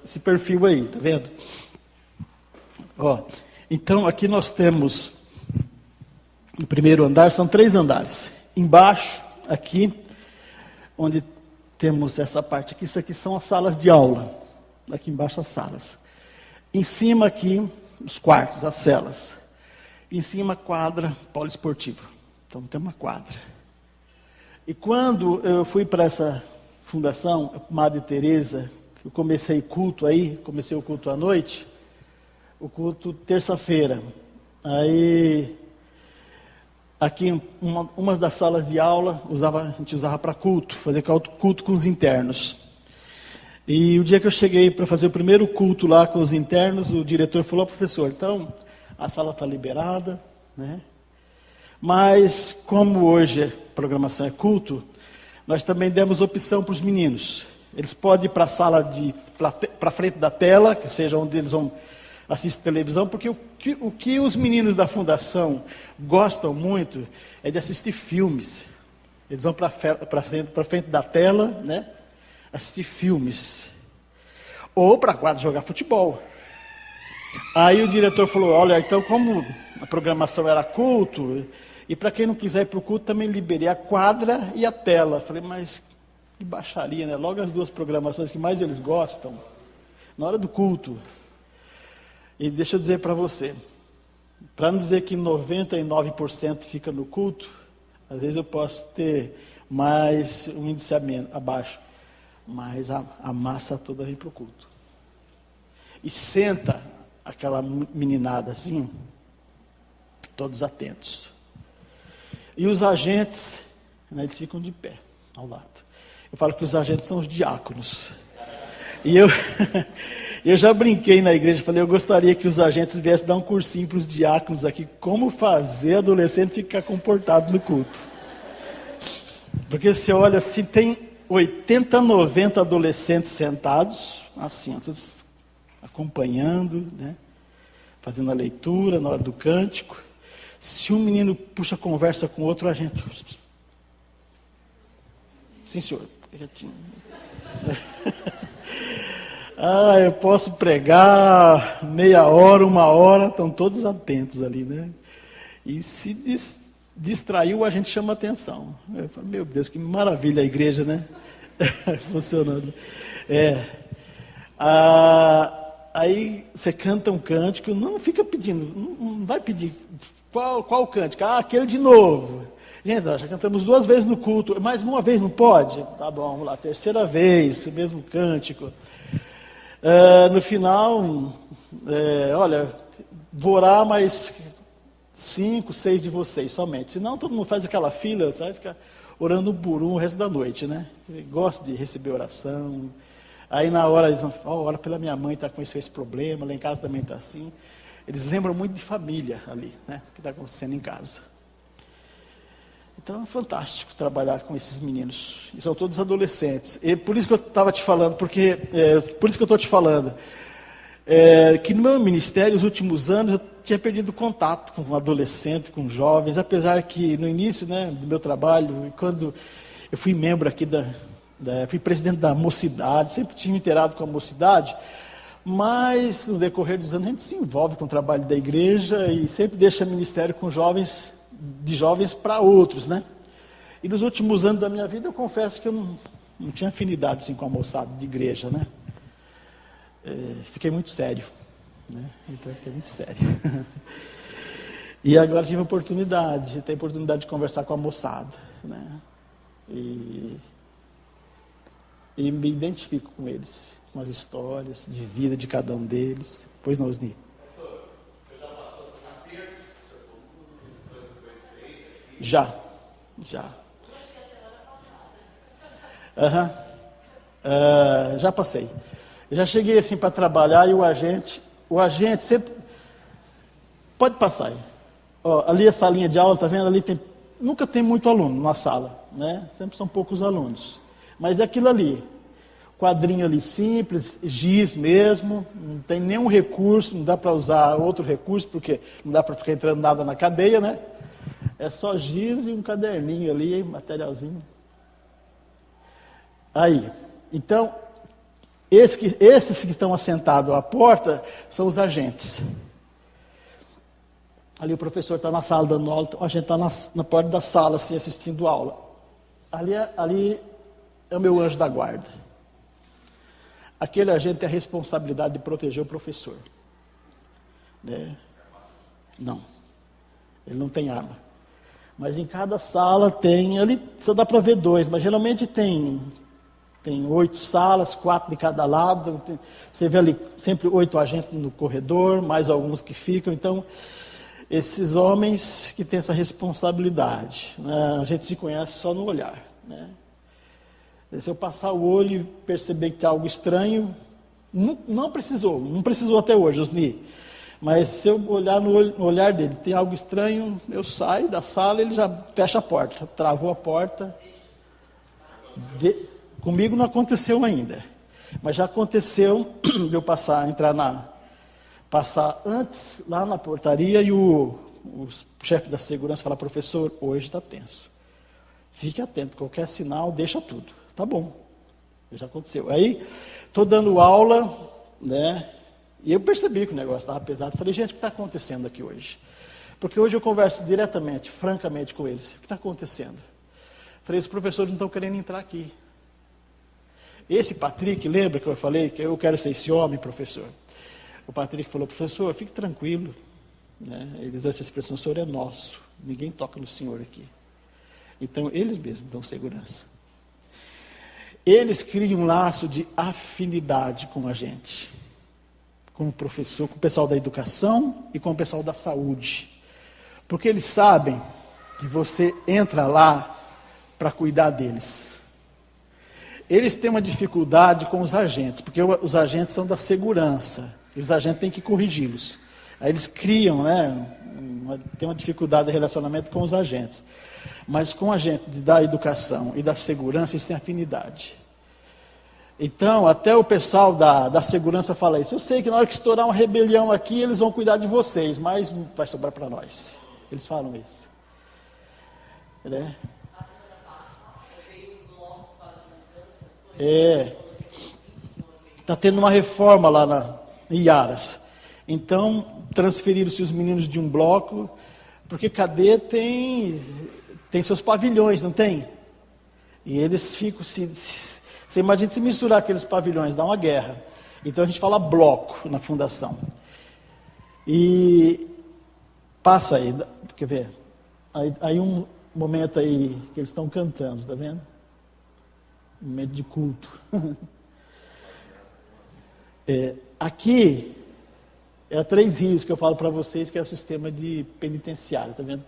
esse perfil aí, tá vendo? Ó, então aqui nós temos o primeiro andar, são 3 andares. Embaixo, aqui, onde temos essa parte aqui, isso aqui são as salas de aula. Aqui embaixo as salas. Em cima aqui, os quartos, as celas. Em cima, quadra poliesportiva. Então tem uma quadra. E quando eu fui para essa fundação, Madre Teresa, eu comecei o culto à noite, o culto terça-feira. Aí, aqui, uma das salas de aula, a gente usava para culto, fazer culto com os internos. E o dia que eu cheguei para fazer o primeiro culto lá com os internos, o diretor falou, professor, então, a sala está liberada, né? Mas, como hoje a programação é culto, nós também demos opção para os meninos. Eles podem ir para a sala para frente da tela, que seja onde eles vão assistir televisão, porque o que os meninos da fundação gostam muito é de assistir filmes. Eles vão para frente da tela, né, assistir filmes. Ou para a quadra jogar futebol. Aí o diretor falou, olha, então como a programação era culto, e para quem não quiser ir para o culto, também liberei a quadra e a tela. Falei, mas que baixaria, né? Logo as 2 programações que mais eles gostam, na hora do culto. E deixa eu dizer para você, para não dizer que 99% fica no culto, às vezes eu posso ter mais um índice abaixo, mas a massa toda vem para o culto. E senta aquela meninada assim, todos atentos. E os agentes, né, eles ficam de pé, ao lado. Eu falo que os agentes são os diáconos. E Eu já brinquei na igreja, falei, eu gostaria que os agentes viessem dar um cursinho para os diáconos aqui, como fazer adolescente ficar comportado no culto. Porque você olha assim, tem 80, 90 adolescentes sentados, assim, todos acompanhando, né? Fazendo a leitura na hora do cântico. Se um menino puxa conversa com outro, a gente... Sim, senhor. Eu posso pregar meia hora, 1 hora, estão todos atentos ali, né? E se distraiu, a gente chama atenção. Eu falo, meu Deus, que maravilha a igreja, né? Funcionando. Aí você canta um cântico, não fica pedindo, não vai pedir qual cântico? Aquele de novo. Gente, nós já cantamos 2 vezes no culto, mais uma vez não pode? Tá bom, vamos lá, 3ª vez, o mesmo cântico. No final, olha, vou orar mais 5, 6 de vocês somente. Senão todo mundo faz aquela fila, sabe? Fica orando por um o resto da noite, né? Gosta de receber oração. Aí na hora eles vão, ora pela minha mãe, está com esse problema, lá em casa também está assim. Eles lembram muito de família ali, né? O que está acontecendo em casa. Então é fantástico trabalhar com esses meninos. E são todos adolescentes. E por isso que eu estava te falando, por isso que eu estou te falando. Que no meu ministério, nos últimos anos, eu tinha perdido contato com adolescentes, com jovens, apesar que no início, né, do meu trabalho, quando eu fui membro aqui fui presidente da mocidade, sempre tinha me inteirado com a mocidade, mas no decorrer dos anos a gente se envolve com o trabalho da igreja e sempre deixa ministério com jovens, de jovens para outros, né? E nos últimos anos da minha vida eu confesso que eu não tinha afinidade assim, com a moçada de igreja, né? Fiquei muito sério, né? Então fiquei muito sério. E agora tive a oportunidade de conversar com a moçada, né? E me identifico com eles, com as histórias de vida de cada um deles. Pois não, Osni? Pastor, você já passou assim aperto? Já. Já passei. Eu já cheguei assim para trabalhar e o agente sempre... Pode passar aí. Ali a salinha de aula, tá vendo? Ali nunca tem muito aluno na sala, né? Sempre são poucos alunos. Mas é aquilo ali, quadrinho ali simples, giz mesmo, não tem nenhum recurso, não dá para usar outro recurso, porque não dá para ficar entrando nada na cadeia, né? É só giz e um caderninho ali, materialzinho. Aí, então, esses que estão assentados à porta são os agentes. Ali o professor está na sala dando aula, a gente está na porta da sala, assim, assistindo aula. Ali é o meu anjo da guarda. Aquele agente tem a responsabilidade de proteger o professor. Né? Não. Ele não tem arma. Mas em cada sala tem, ali só dá para ver 2, mas geralmente tem 8 salas, 4 de cada lado. Você vê ali sempre 8 agentes no corredor, mais alguns que ficam. Então, esses homens que têm essa responsabilidade, né? A gente se conhece só no olhar, né? Se eu passar o olho e perceber que tem algo estranho, não precisou até hoje, Osni. Mas se eu olhar no olhar dele, tem algo estranho, eu saio da sala, ele já fecha a porta, travou a porta. Comigo não aconteceu ainda, mas já aconteceu de eu passar antes lá na portaria e o chefe da segurança falar, professor, hoje está tenso. Fique atento, qualquer sinal, deixa tudo. Tá bom, já aconteceu. Aí, estou dando aula, né? E eu percebi que o negócio estava pesado. Falei, gente, o que está acontecendo aqui hoje? Porque hoje eu converso diretamente, francamente com eles. O que está acontecendo? Falei, os professores não estão querendo entrar aqui. Esse Patrick, lembra que eu falei que eu quero ser esse homem, professor? O Patrick falou, professor, fique tranquilo. Né? Eles dão essa expressão, o senhor é nosso. Ninguém toca no senhor aqui. Então, eles mesmos dão segurança. Eles criam um laço de afinidade com a gente. Com o professor, com o pessoal da educação e com o pessoal da saúde. Porque eles sabem que você entra lá para cuidar deles. Eles têm uma dificuldade com os agentes, porque os agentes são da segurança, e os agentes têm que corrigi-los. Aí eles criam, né, tem uma dificuldade de relacionamento com os agentes. Mas com agentes da educação e da segurança, eles têm afinidade. Então, até o pessoal da segurança fala isso. Eu sei que na hora que estourar uma rebelião aqui, eles vão cuidar de vocês, mas não vai sobrar para nós. Eles falam isso. Né? Está tendo uma reforma lá em Iaras. Então, transferiram-se os meninos de um bloco, porque Cadê tem seus pavilhões, não tem? E eles ficam você imagina se misturar aqueles pavilhões, dá uma guerra. Então a gente fala bloco na fundação. E passa aí, quer ver? Aí um momento aí que eles estão cantando, tá vendo? Um momento de culto. Aqui é a Três Rios que eu falo para vocês, que é o sistema de penitenciário, tá vendo?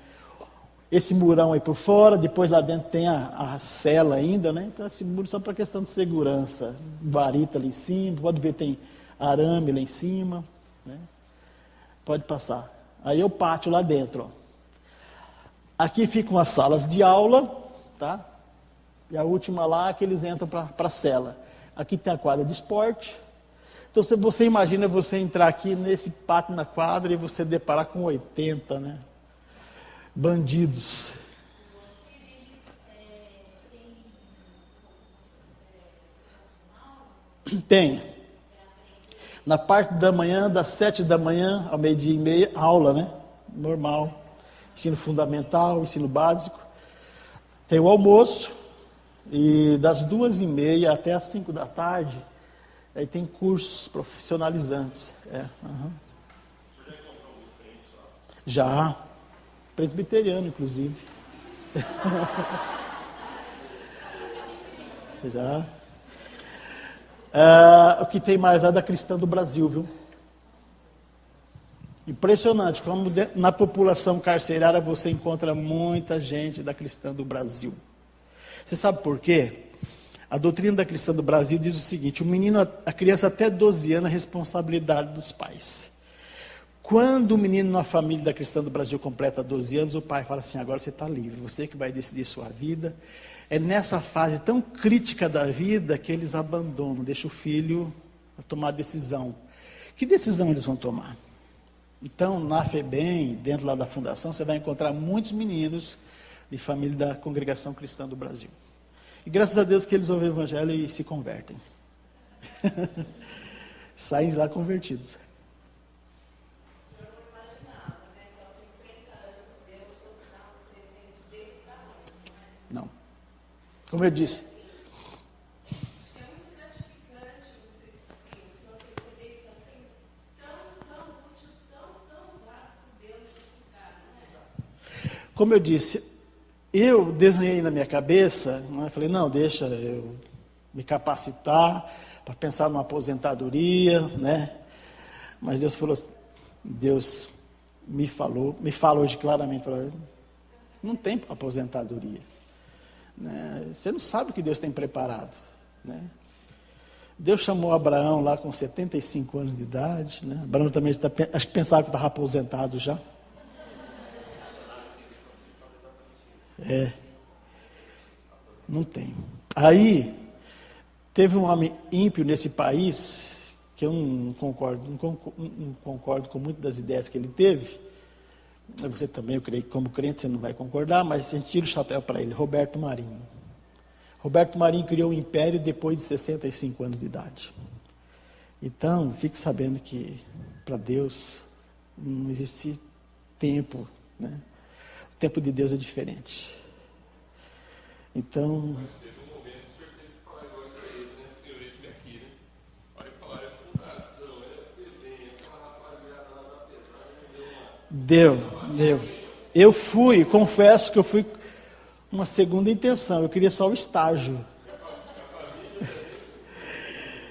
Esse murão aí por fora, depois lá dentro tem a cela ainda, né? Então esse muro só para questão de segurança. Varita ali em cima, pode ver tem arame lá em cima, né? Pode passar. Aí é o pátio lá dentro, ó. Aqui ficam as salas de aula, tá? E a última lá que eles entram para a cela. Aqui tem a quadra de esporte. Então você imagina você entrar aqui nesse pátio na quadra e você deparar com 80, né? Bandidos. Tem. Na parte da manhã, das 7 da manhã ao 12:30, aula, né? Normal. Ensino fundamental, ensino básico. Tem o almoço. E das 2:30 até as 5 da tarde, aí tem cursos profissionalizantes. Já. Presbiteriano, inclusive. Já. O que tem mais lá da Cristã do Brasil, viu? Impressionante, como na população carcerária você encontra muita gente da Cristã do Brasil. Você sabe por quê? A doutrina da Cristã do Brasil diz o seguinte: a criança até 12 anos é responsabilidade dos pais. Quando o menino na família da Cristã do Brasil completa 12 anos, o pai fala assim: agora você está livre, você que vai decidir sua vida. É nessa fase tão crítica da vida que eles abandonam, deixam o filho tomar decisão. Que decisão eles vão tomar? Então, na FEBEM, dentro lá da fundação, você vai encontrar muitos meninos de família da Congregação Cristã do Brasil. E graças a Deus que eles ouvem o Evangelho e se convertem. Saem de lá convertidos. Não. Como eu disse. É muito gratificante o senhor perceber que está sendo tão útil, tão usado por Deus nesse cara, né? Como eu disse, eu desenhei na minha cabeça, né, falei, não, deixa eu me capacitar para pensar numa aposentadoria, né? Mas Deus me fala hoje claramente, falou, não tem aposentadoria. Né? Você não sabe o que Deus tem preparado. Né? Deus chamou Abraão lá com 75 anos de idade. Né? Abraão também acho que pensava que estava aposentado já. Não tem. Aí, teve um homem ímpio nesse país, que eu não concordo com muitas das ideias que ele teve. Você também, eu creio que como crente você não vai concordar, mas a gente tira o chapéu para ele, Roberto Marinho. Roberto Marinho criou um império depois de 65 anos de idade. Então, fique sabendo que para Deus não existe tempo, né? O tempo de Deus é diferente. Então... Mas teve um momento que o senhor teve que falar igual isso aí, né? Senhor, esse aqui, né? Olha que falaram, é fundação, aquela rapaziada lá da pesada, Deu. Eu confesso que eu fui uma segunda intenção, eu queria só o estágio.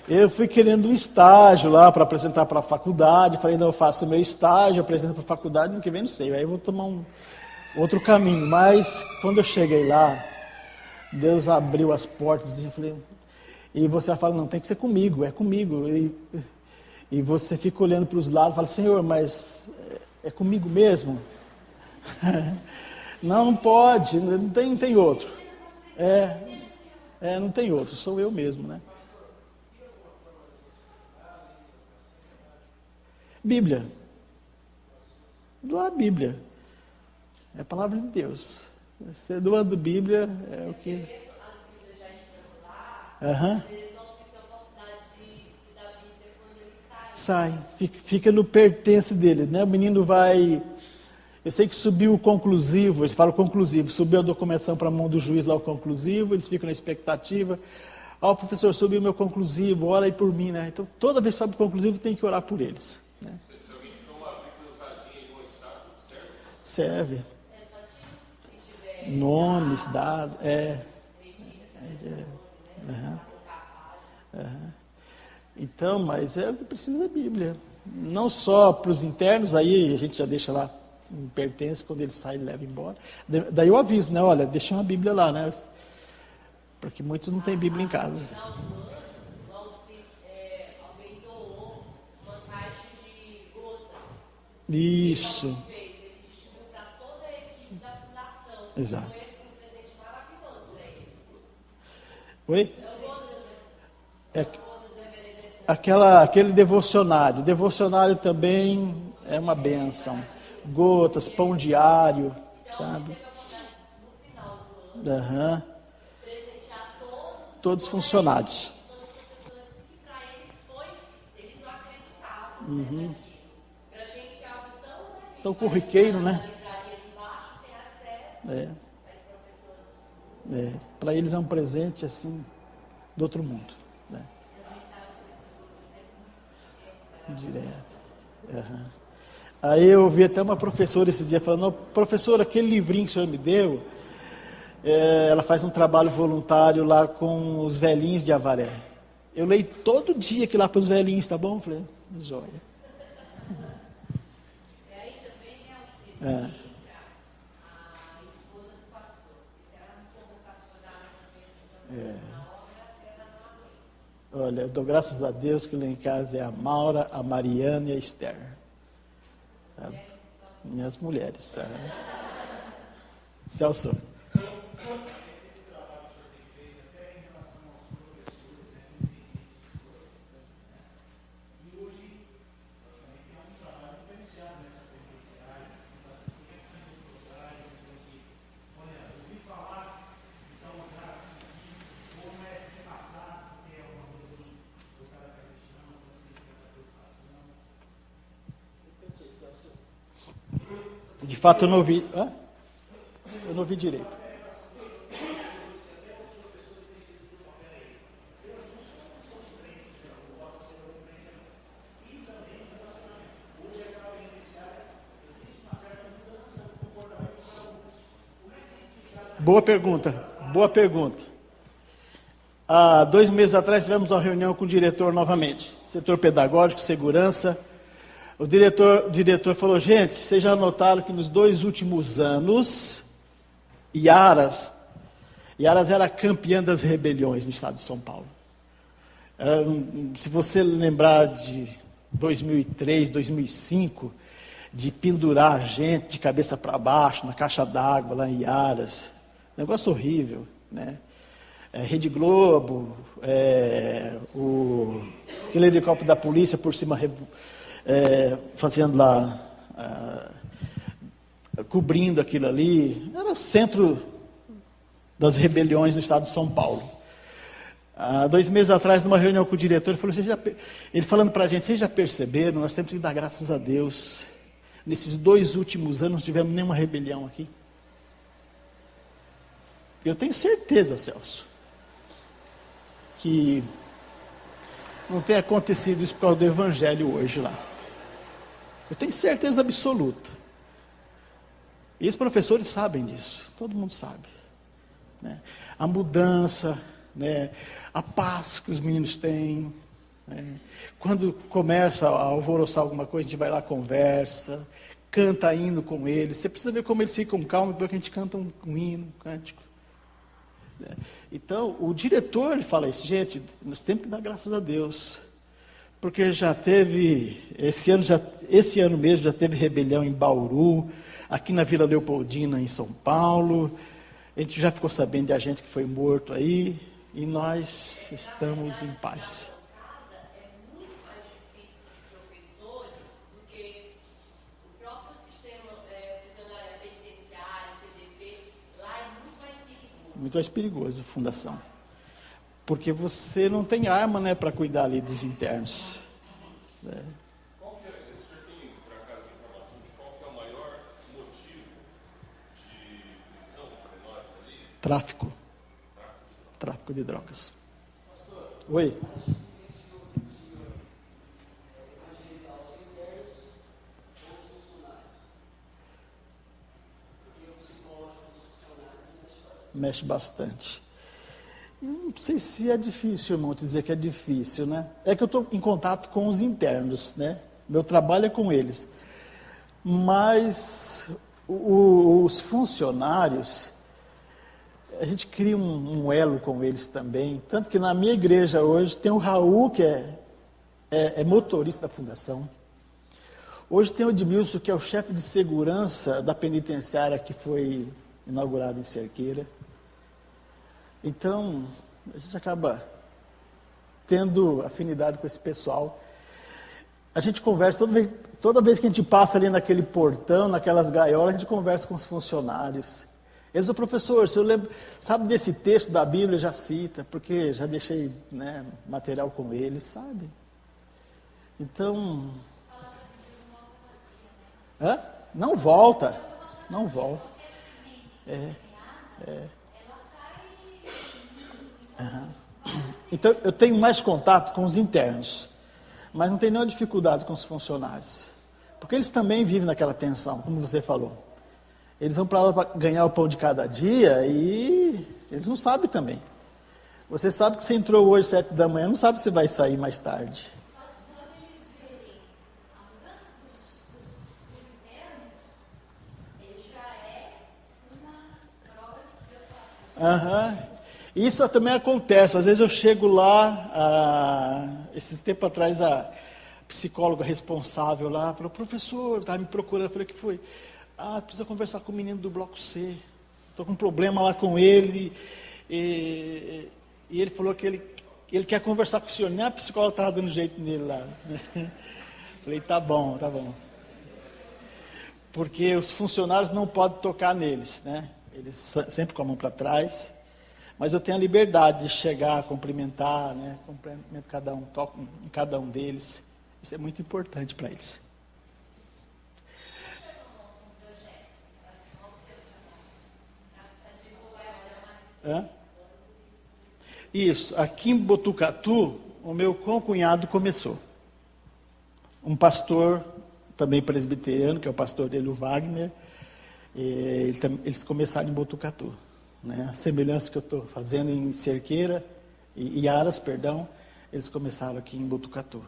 Eu fui querendo um estágio lá para apresentar para a faculdade, falei, não, eu faço o meu estágio, apresento para a faculdade, no que vem não sei, aí eu vou tomar um outro caminho. Mas quando eu cheguei lá, Deus abriu as portas e eu falei, E você fala, não, tem que ser comigo, é comigo. E você fica olhando para os lados e fala, Senhor, mas é comigo mesmo? Não, não pode, não tem outro. Não tem outro, sou eu mesmo, né? Bíblia. Doar a Bíblia. É a palavra de Deus. Você doando Bíblia é o que... Aham. Sai, fica no pertence dele, né? O menino vai... Eu sei que subiu o conclusivo, eles falam conclusivo, subiu a documentação para a mão do juiz lá o conclusivo, eles ficam na expectativa. Ó, professor, subiu o meu conclusivo, ora aí por mim, né? Então, toda vez que sobe o conclusivo, tem que orar por eles. Né? Se alguém tiver uma Bíblia usadinha em bom estado, serve? Nomes, dados, Então, mas é o que precisa da Bíblia. Não só para os internos, aí a gente já deixa lá um pertence, quando ele sai, ele leva embora. Daí eu aviso, né? Olha, deixa uma Bíblia lá, né? Porque muitos não têm Bíblia em casa. Alguém doou uma caixa de gotas. Isso. Ele distribuiu para toda a equipe da fundação. Exato. Foi assim, um presente maravilhoso para eles. Oi? Aquele devocionário. Devocionário também é uma bênção. Gotas, pão diário, sabe? No final do ano, Aham. presentear Todos os funcionários. todos os professores, que para eles não acreditavam. Para a gente é algo tão Tão corriqueiro, né? na livraria de baixo, tem acesso, mas professor. Para eles é um presente assim do outro mundo, né? Direto. Aham. Aí eu vi até uma professora esse dia falando, professora, aquele livrinho que o senhor me deu, ela faz um trabalho voluntário lá com os velhinhos de Avaré. Eu leio todo dia aquilo lá para os velhinhos, tá bom? Eu falei, joia. E aí também é o seguinte, a esposa do pastor, que era muito vocacionada também na obra, ela não aguenta. Olha, eu dou graças a Deus que lá em casa é a Maura, a Mariana e a Esther. Sabe? Minhas mulheres, sabe? Celso. De fato, eu não ouvi. Hã? Eu não ouvi direito. Boa pergunta, boa pergunta. Há 2 meses atrás tivemos uma reunião com o diretor novamente, setor pedagógico, segurança. O diretor falou, gente, vocês já notaram que nos 2 últimos anos, Iaras era campeã das rebeliões no estado de São Paulo. Se você lembrar de 2003, 2005, de pendurar gente de cabeça para baixo na caixa d'água lá em Iaras, negócio horrível, né? Rede Globo, aquele helicóptero da polícia por cima, fazendo lá, cobrindo aquilo ali. Era o centro das rebeliões no estado de São Paulo. Há 2 meses atrás, numa reunião com o diretor, ele falou, ele falando para a gente, vocês já perceberam, nós temos que dar graças a Deus. Nesses 2 últimos anos não tivemos nenhuma rebelião aqui. Eu tenho certeza, Celso, que não tem acontecido isso por causa do Evangelho hoje lá. Eu tenho certeza absoluta. E os professores sabem disso, todo mundo sabe. Né? A mudança, né? A paz que os meninos têm. Né? Quando começa a alvoroçar alguma coisa, a gente vai lá, conversa, canta hino com eles. Você precisa ver como eles ficam calmos, depois que a gente canta um hino, um cântico. Então, o diretor ele fala isso, gente, nós temos que dar graças a Deus, porque já teve, esse ano mesmo já teve rebelião em Bauru, aqui na Vila Leopoldina, em São Paulo, a gente já ficou sabendo de agente que foi morto aí, e nós estamos em paz. É muito mais difícil para os professores do que o próprio sistema funcionário penitenciário, CDP, lá é muito mais perigoso. Muito mais perigoso, fundação. Porque você não tem arma, né, para cuidar ali dos internos. Qual que é, o senhor tem, por acaso, informação de qual que é o maior motivo de prisão de menores ali? Tráfico. Tráfico de drogas. Oi. Mexe bastante. Não sei se é difícil, irmão, dizer que é difícil, né? É que eu estou em contato com os internos, né? Meu trabalho é com eles. Mas os funcionários, a gente cria um elo com eles também. Tanto que na minha igreja hoje tem o Raul, que é motorista da fundação. Hoje tem o Edmilson, que é o chefe de segurança da penitenciária que foi inaugurada em Cerqueira. Então, a gente acaba tendo afinidade com esse pessoal. A gente conversa, toda vez que a gente passa ali naquele portão, naquelas gaiolas, a gente conversa com os funcionários. Eles, professor, se eu lembro, sabe desse texto da Bíblia, já cita, porque já deixei, né, material com eles, sabe? Então, não volta. Então, eu tenho mais contato com os internos, mas não tenho nenhuma dificuldade com os funcionários, porque eles também vivem naquela tensão, como você falou. Eles vão para lá para ganhar o pão de cada dia e eles não sabem também. Você sabe que você entrou hoje às 7 da manhã, não sabe se vai sair mais tarde. Só eles verem a mudança dos internos, ele já é uma prova de Deus. Isso também acontece. Às vezes eu chego lá, esses tempos atrás a psicóloga responsável lá falou, professor, estava me procurando, eu falei, o que foi? Precisa conversar com o menino do bloco C. Estou com um problema lá com ele. E ele falou que ele quer conversar com o senhor. Nem a psicóloga estava dando jeito nele lá. Falei, tá bom. Porque os funcionários não podem tocar neles, né? Eles sempre com a mão para trás. Mas eu tenho a liberdade de chegar, cumprimentar, né? Cumprimento cada um, toco em cada um deles. Isso é muito importante para eles. Isso, aqui em Botucatu, o meu concunhado começou. Um pastor, também presbiteriano, que é o pastor dele, o Wagner, eles começaram em Botucatu. Né? A semelhança que eu estou fazendo em Cerqueira, e Aras, perdão, eles começaram aqui em Botucatu.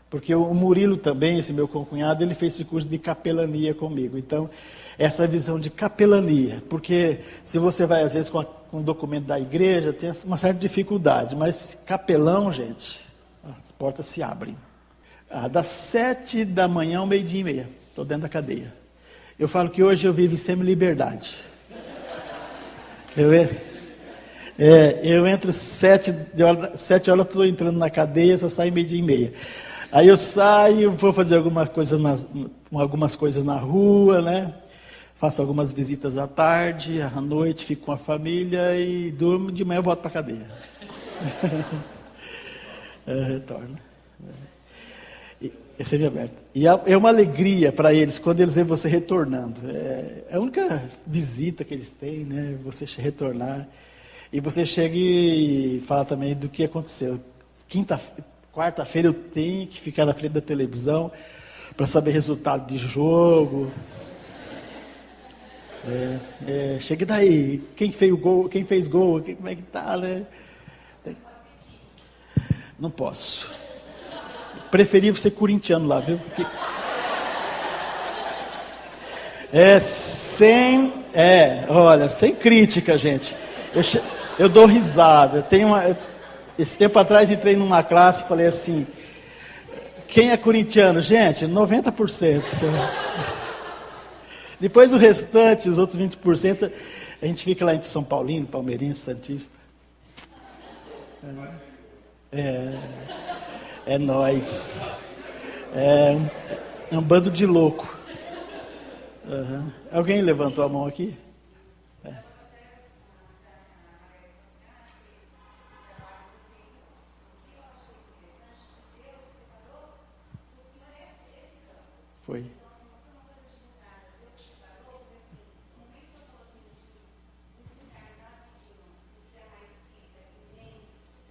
Porque o Murilo também, esse meu concunhado, ele fez esse curso de capelania comigo. Então, essa visão de capelania, porque se você vai, às vezes, com um documento da igreja, tem uma certa dificuldade, mas capelão, gente, as portas se abrem. Das 7 da manhã ao 12:30, estou dentro da cadeia. Eu falo que hoje eu vivo em semi-liberdade. Eu entro 7 horas, estou entrando na cadeia, só saio 12:30. Aí eu saio, vou fazer algumas coisas na rua, né? Faço algumas visitas à tarde, à noite, fico com a família e durmo, de manhã eu volto para a cadeia. Retorno. Recebe aberto. E é uma alegria para eles quando eles veem você retornando. É a única visita que eles têm, né? Você retornar. E você chega e fala também do que aconteceu. Quarta-feira eu tenho que ficar na frente da televisão para saber resultado de jogo. Chega daí, quem fez gol, como é que tá, né? Não posso. Preferível ser corintiano lá, viu? Porque... sem crítica, gente. Eu dou risada. Esse tempo atrás entrei numa classe e falei assim, quem é corintiano? Gente, 90%. Depois o restante, os outros 20%, a gente fica lá entre São Paulino, Palmeirense, Santista. É nós. É um bando de louco. Uhum. Alguém levantou a mão aqui? Foi.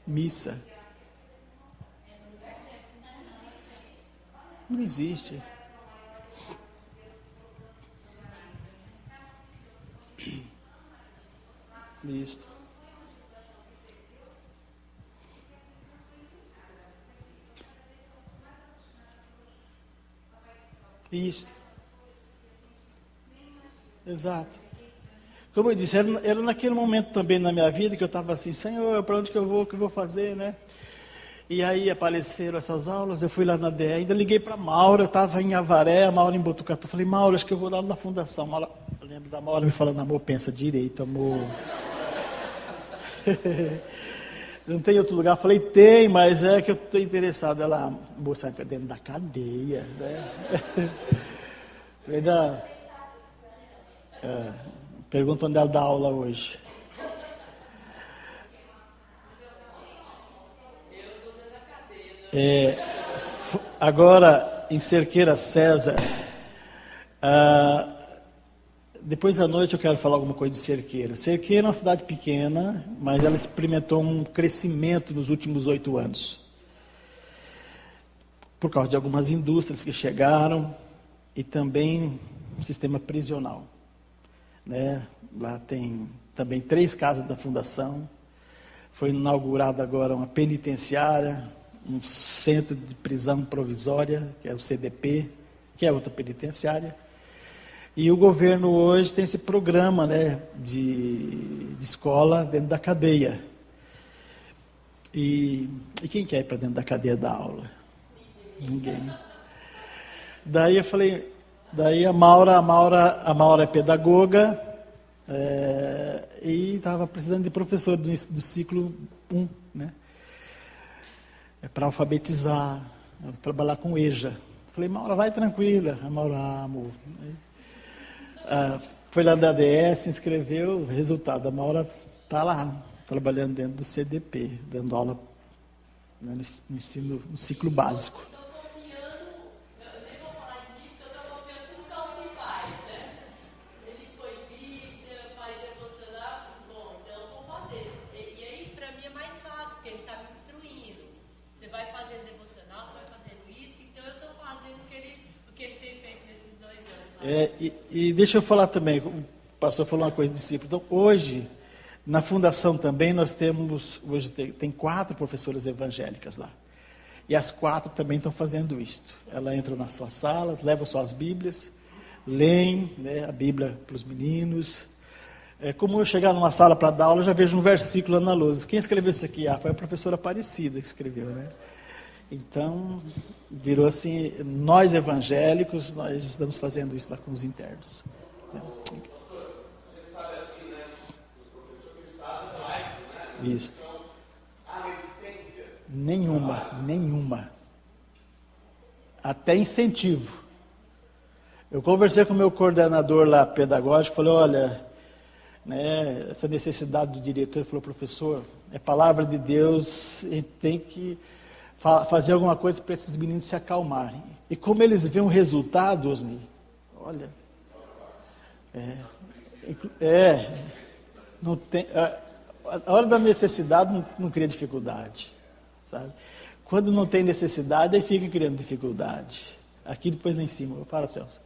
Missa. Não existe. Isto. Isso. Exato. Como eu disse, era naquele momento também na minha vida que eu estava assim, Senhor, para onde que eu vou, o que eu vou fazer, né? E aí apareceram essas aulas, eu fui lá na DE, ainda liguei para a Maura, eu estava em Avaré, a Maura em Botucatu, falei, Maura, acho que eu vou lá na fundação. Maura, eu lembro da Maura me falando, amor, pensa direito, amor. Não tem outro lugar? Falei, tem, mas é que eu estou interessado. Ela, moça, vai dentro da cadeia, né? Falei, pergunta onde ela dá aula hoje. Agora, em Cerqueira César, depois da noite eu quero falar alguma coisa de Cerqueira. Cerqueira é uma cidade pequena, mas ela experimentou um crescimento nos últimos 8 anos. Por causa de algumas indústrias que chegaram e também um sistema prisional. Né? Lá tem também 3 casas da fundação. Foi inaugurada agora uma penitenciária, um centro de prisão provisória, que é o CDP, que é outra penitenciária. E o governo hoje tem esse programa, né, de escola dentro da cadeia. E quem quer ir para dentro da cadeia dar aula? Ninguém. Daí eu falei, a Maura é pedagoga, e estava precisando de professor do ciclo 1, né? Para alfabetizar, trabalhar com EJA. Falei, Maura, vai tranquila. A Maura, amor. Foi lá da ADS, se inscreveu, resultado, a Maura está lá, trabalhando dentro do CDP, dando aula, né, no ensino, no ciclo básico. Estou copiando, eu nem vou falar de mim, porque eu estou copiando tudo que o Alci faz, né? Ele foi líder, faz devocional, bom, então eu vou fazer. E aí, para mim, é mais fácil, porque ele está me instruindo. Você vai fazendo devocional, você vai fazendo isso, então eu estou fazendo o que ele tem feito nesses 2 anos. E deixa eu falar também, o pastor falou uma coisa de discípulo. Então, hoje, na fundação também, nós temos, hoje tem 4 professoras evangélicas lá. E as 4 também estão fazendo isto. Elas entram nas suas salas, levam suas Bíblias, leem, né, a Bíblia para os meninos. Como eu chegar numa sala para dar aula, eu já vejo um versículo lá na lousa. Quem escreveu isso aqui? Foi a professora Aparecida que escreveu, né? Então, virou assim, nós evangélicos, nós estamos fazendo isso lá com os internos. Isso. Nenhuma. Até incentivo. Eu conversei com o meu coordenador lá pedagógico, falei, olha, né, essa necessidade do diretor, ele falou, professor, é palavra de Deus, a gente tem que fazer alguma coisa para esses meninos se acalmarem. E como eles veem o resultado, Osni, olha, não tem, a hora da necessidade não cria dificuldade, sabe? Quando não tem necessidade, aí fica criando dificuldade. Aqui depois lá em cima, fala, Celso.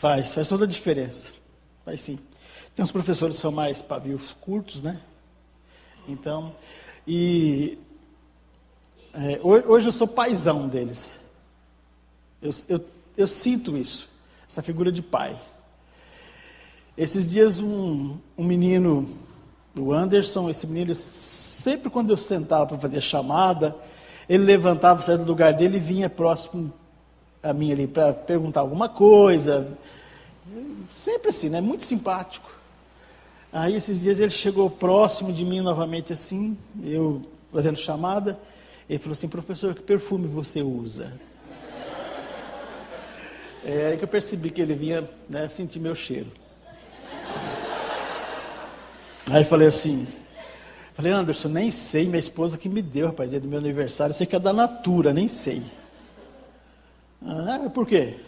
Faz toda a diferença. Faz sim. Tem uns professores que são mais pavios curtos, né? Então, hoje eu sou paizão deles. Eu sinto isso, essa figura de pai. Esses dias um menino, o Anderson, esse menino, sempre quando eu sentava para fazer chamada, ele levantava, saía do lugar dele e vinha próximo a mim ali para perguntar alguma coisa. Sempre assim, né? Muito simpático. Aí esses dias ele chegou próximo de mim novamente assim, eu fazendo chamada, ele falou assim: professor, que perfume você usa? É aí que eu percebi que ele vinha, né, sentir meu cheiro. Aí falei assim, Anderson, nem sei, minha esposa que me deu, rapaz, dia do meu aniversário, eu sei que é da Natura, nem sei. Ah, por quê?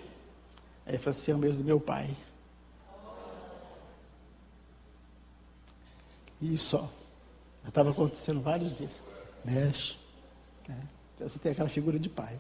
Aí ele falou assim: é o mesmo do meu pai. Isso, ó. Já estava acontecendo vários dias. Mexe. Né? Então você tem aquela figura de pai.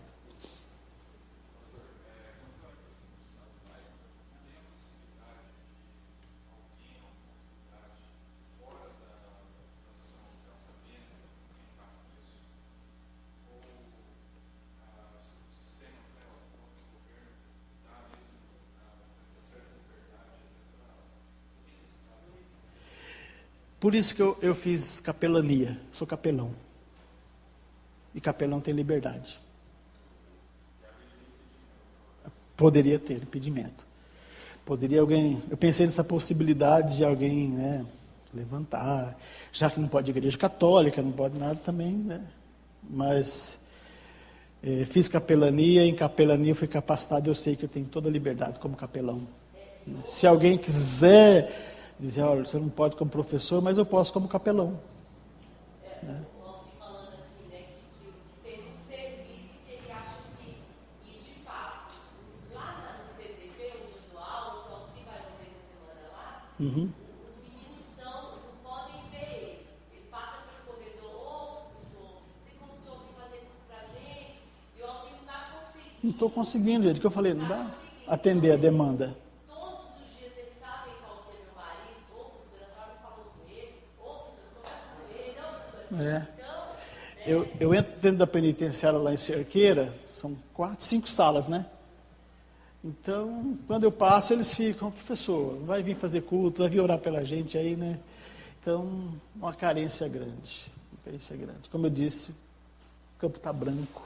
Por isso que eu fiz capelania, sou capelão. E capelão tem liberdade. Poderia ter impedimento. Poderia alguém, eu pensei nessa possibilidade de alguém, né, levantar, já que não pode igreja católica, não pode nada também, né? Mas fiz capelania, em capelania eu fui capacitado, eu sei que eu tenho toda a liberdade como capelão. Se alguém quiser dizer, olha, você não pode como professor, mas eu posso como capelão. Né? O Alci falando assim, né, que tem um serviço que ele acha que, e de fato, lá no CDP, o visual, o Alci vai uma vez na semana lá, os meninos não podem ver ele. Ele passa pelo corredor, professor, tem como o senhor vir fazer tudo pra gente? E o Alci não está conseguindo. Não estou conseguindo, gente, que eu falei, não dá atender a demanda. Eu entro dentro da penitenciária lá em Cerqueira, são 4, 5 salas, né? Então, quando eu passo, eles ficam, professor, vai vir fazer culto, vai vir orar pela gente aí, né? Então, uma carência grande. Como eu disse, o campo está branco.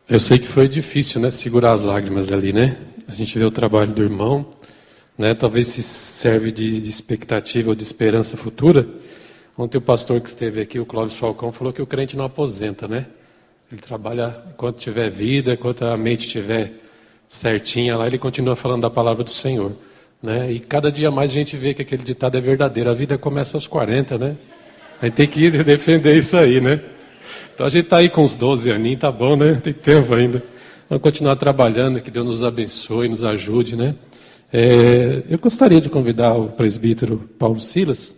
Eu sei que foi difícil, né, segurar as lágrimas ali, né? A gente vê o trabalho do irmão, né? Talvez se serve de expectativa ou de esperança futura. Ontem o pastor que esteve aqui, o Clóvis Falcão, falou que o crente não aposenta, né? Ele trabalha enquanto tiver vida, enquanto a mente estiver certinha lá, ele continua falando da palavra do Senhor, né? E cada dia mais a gente vê que aquele ditado é verdadeiro. A vida começa aos 40, né? A gente tem que ir defender isso aí, né? Então a gente está aí com uns 12 aninhos, tá bom, né? Tem tempo ainda. Vamos continuar trabalhando, que Deus nos abençoe, nos ajude, né? Eu gostaria de convidar o presbítero Paulo Silas.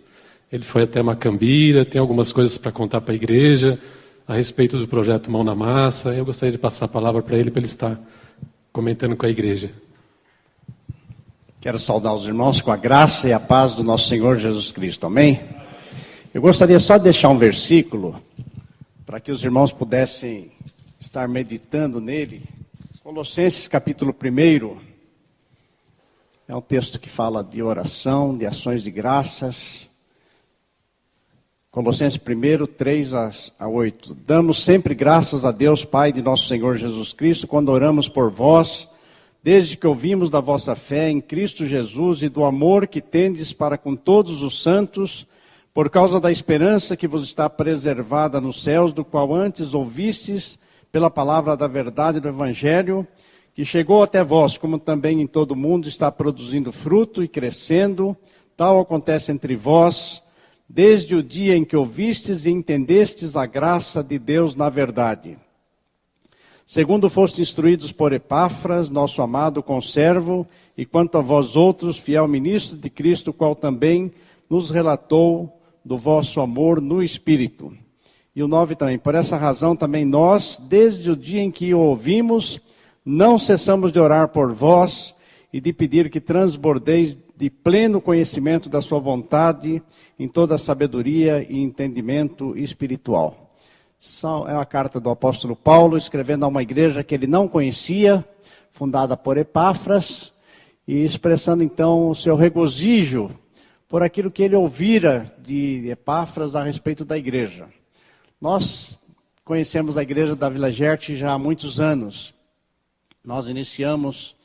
Ele foi até Macambira, tem algumas coisas para contar para a igreja a respeito do projeto Mão na Massa. Eu gostaria de passar a palavra para ele estar comentando com a igreja. Quero saudar os irmãos com a graça e a paz do nosso Senhor Jesus Cristo. Amém? Eu gostaria só de deixar um versículo para que os irmãos pudessem estar meditando nele. Colossenses capítulo 1, é um texto que fala de oração, de ações de graças. Colossenses 1, 3 a 8. Damos sempre graças a Deus, Pai de nosso Senhor Jesus Cristo, quando oramos por vós, desde que ouvimos da vossa fé em Cristo Jesus e do amor que tendes para com todos os santos, por causa da esperança que vos está preservada nos céus, do qual antes ouvistes pela palavra da verdade do Evangelho, que chegou até vós, como também em todo o mundo está produzindo fruto e crescendo. Tal acontece entre vós, desde o dia em que ouvistes e entendestes a graça de Deus na verdade. segundo foste instruídos por Epáfras, nosso amado conservo, e quanto a vós outros, fiel ministro de Cristo, qual também nos relatou do vosso amor no Espírito. E o 9 também, por essa razão também nós, desde o dia em que o ouvimos, não cessamos de orar por vós e de pedir que transbordeis de pleno conhecimento da sua vontade, em toda a sabedoria e entendimento espiritual. É uma carta do apóstolo Paulo, escrevendo a uma igreja que ele não conhecia, fundada por Epáfras, e expressando então o seu regozijo por aquilo que ele ouvira de Epáfras a respeito da igreja. Nós conhecemos a igreja da Vila Gerte já há muitos anos. Nós iniciamos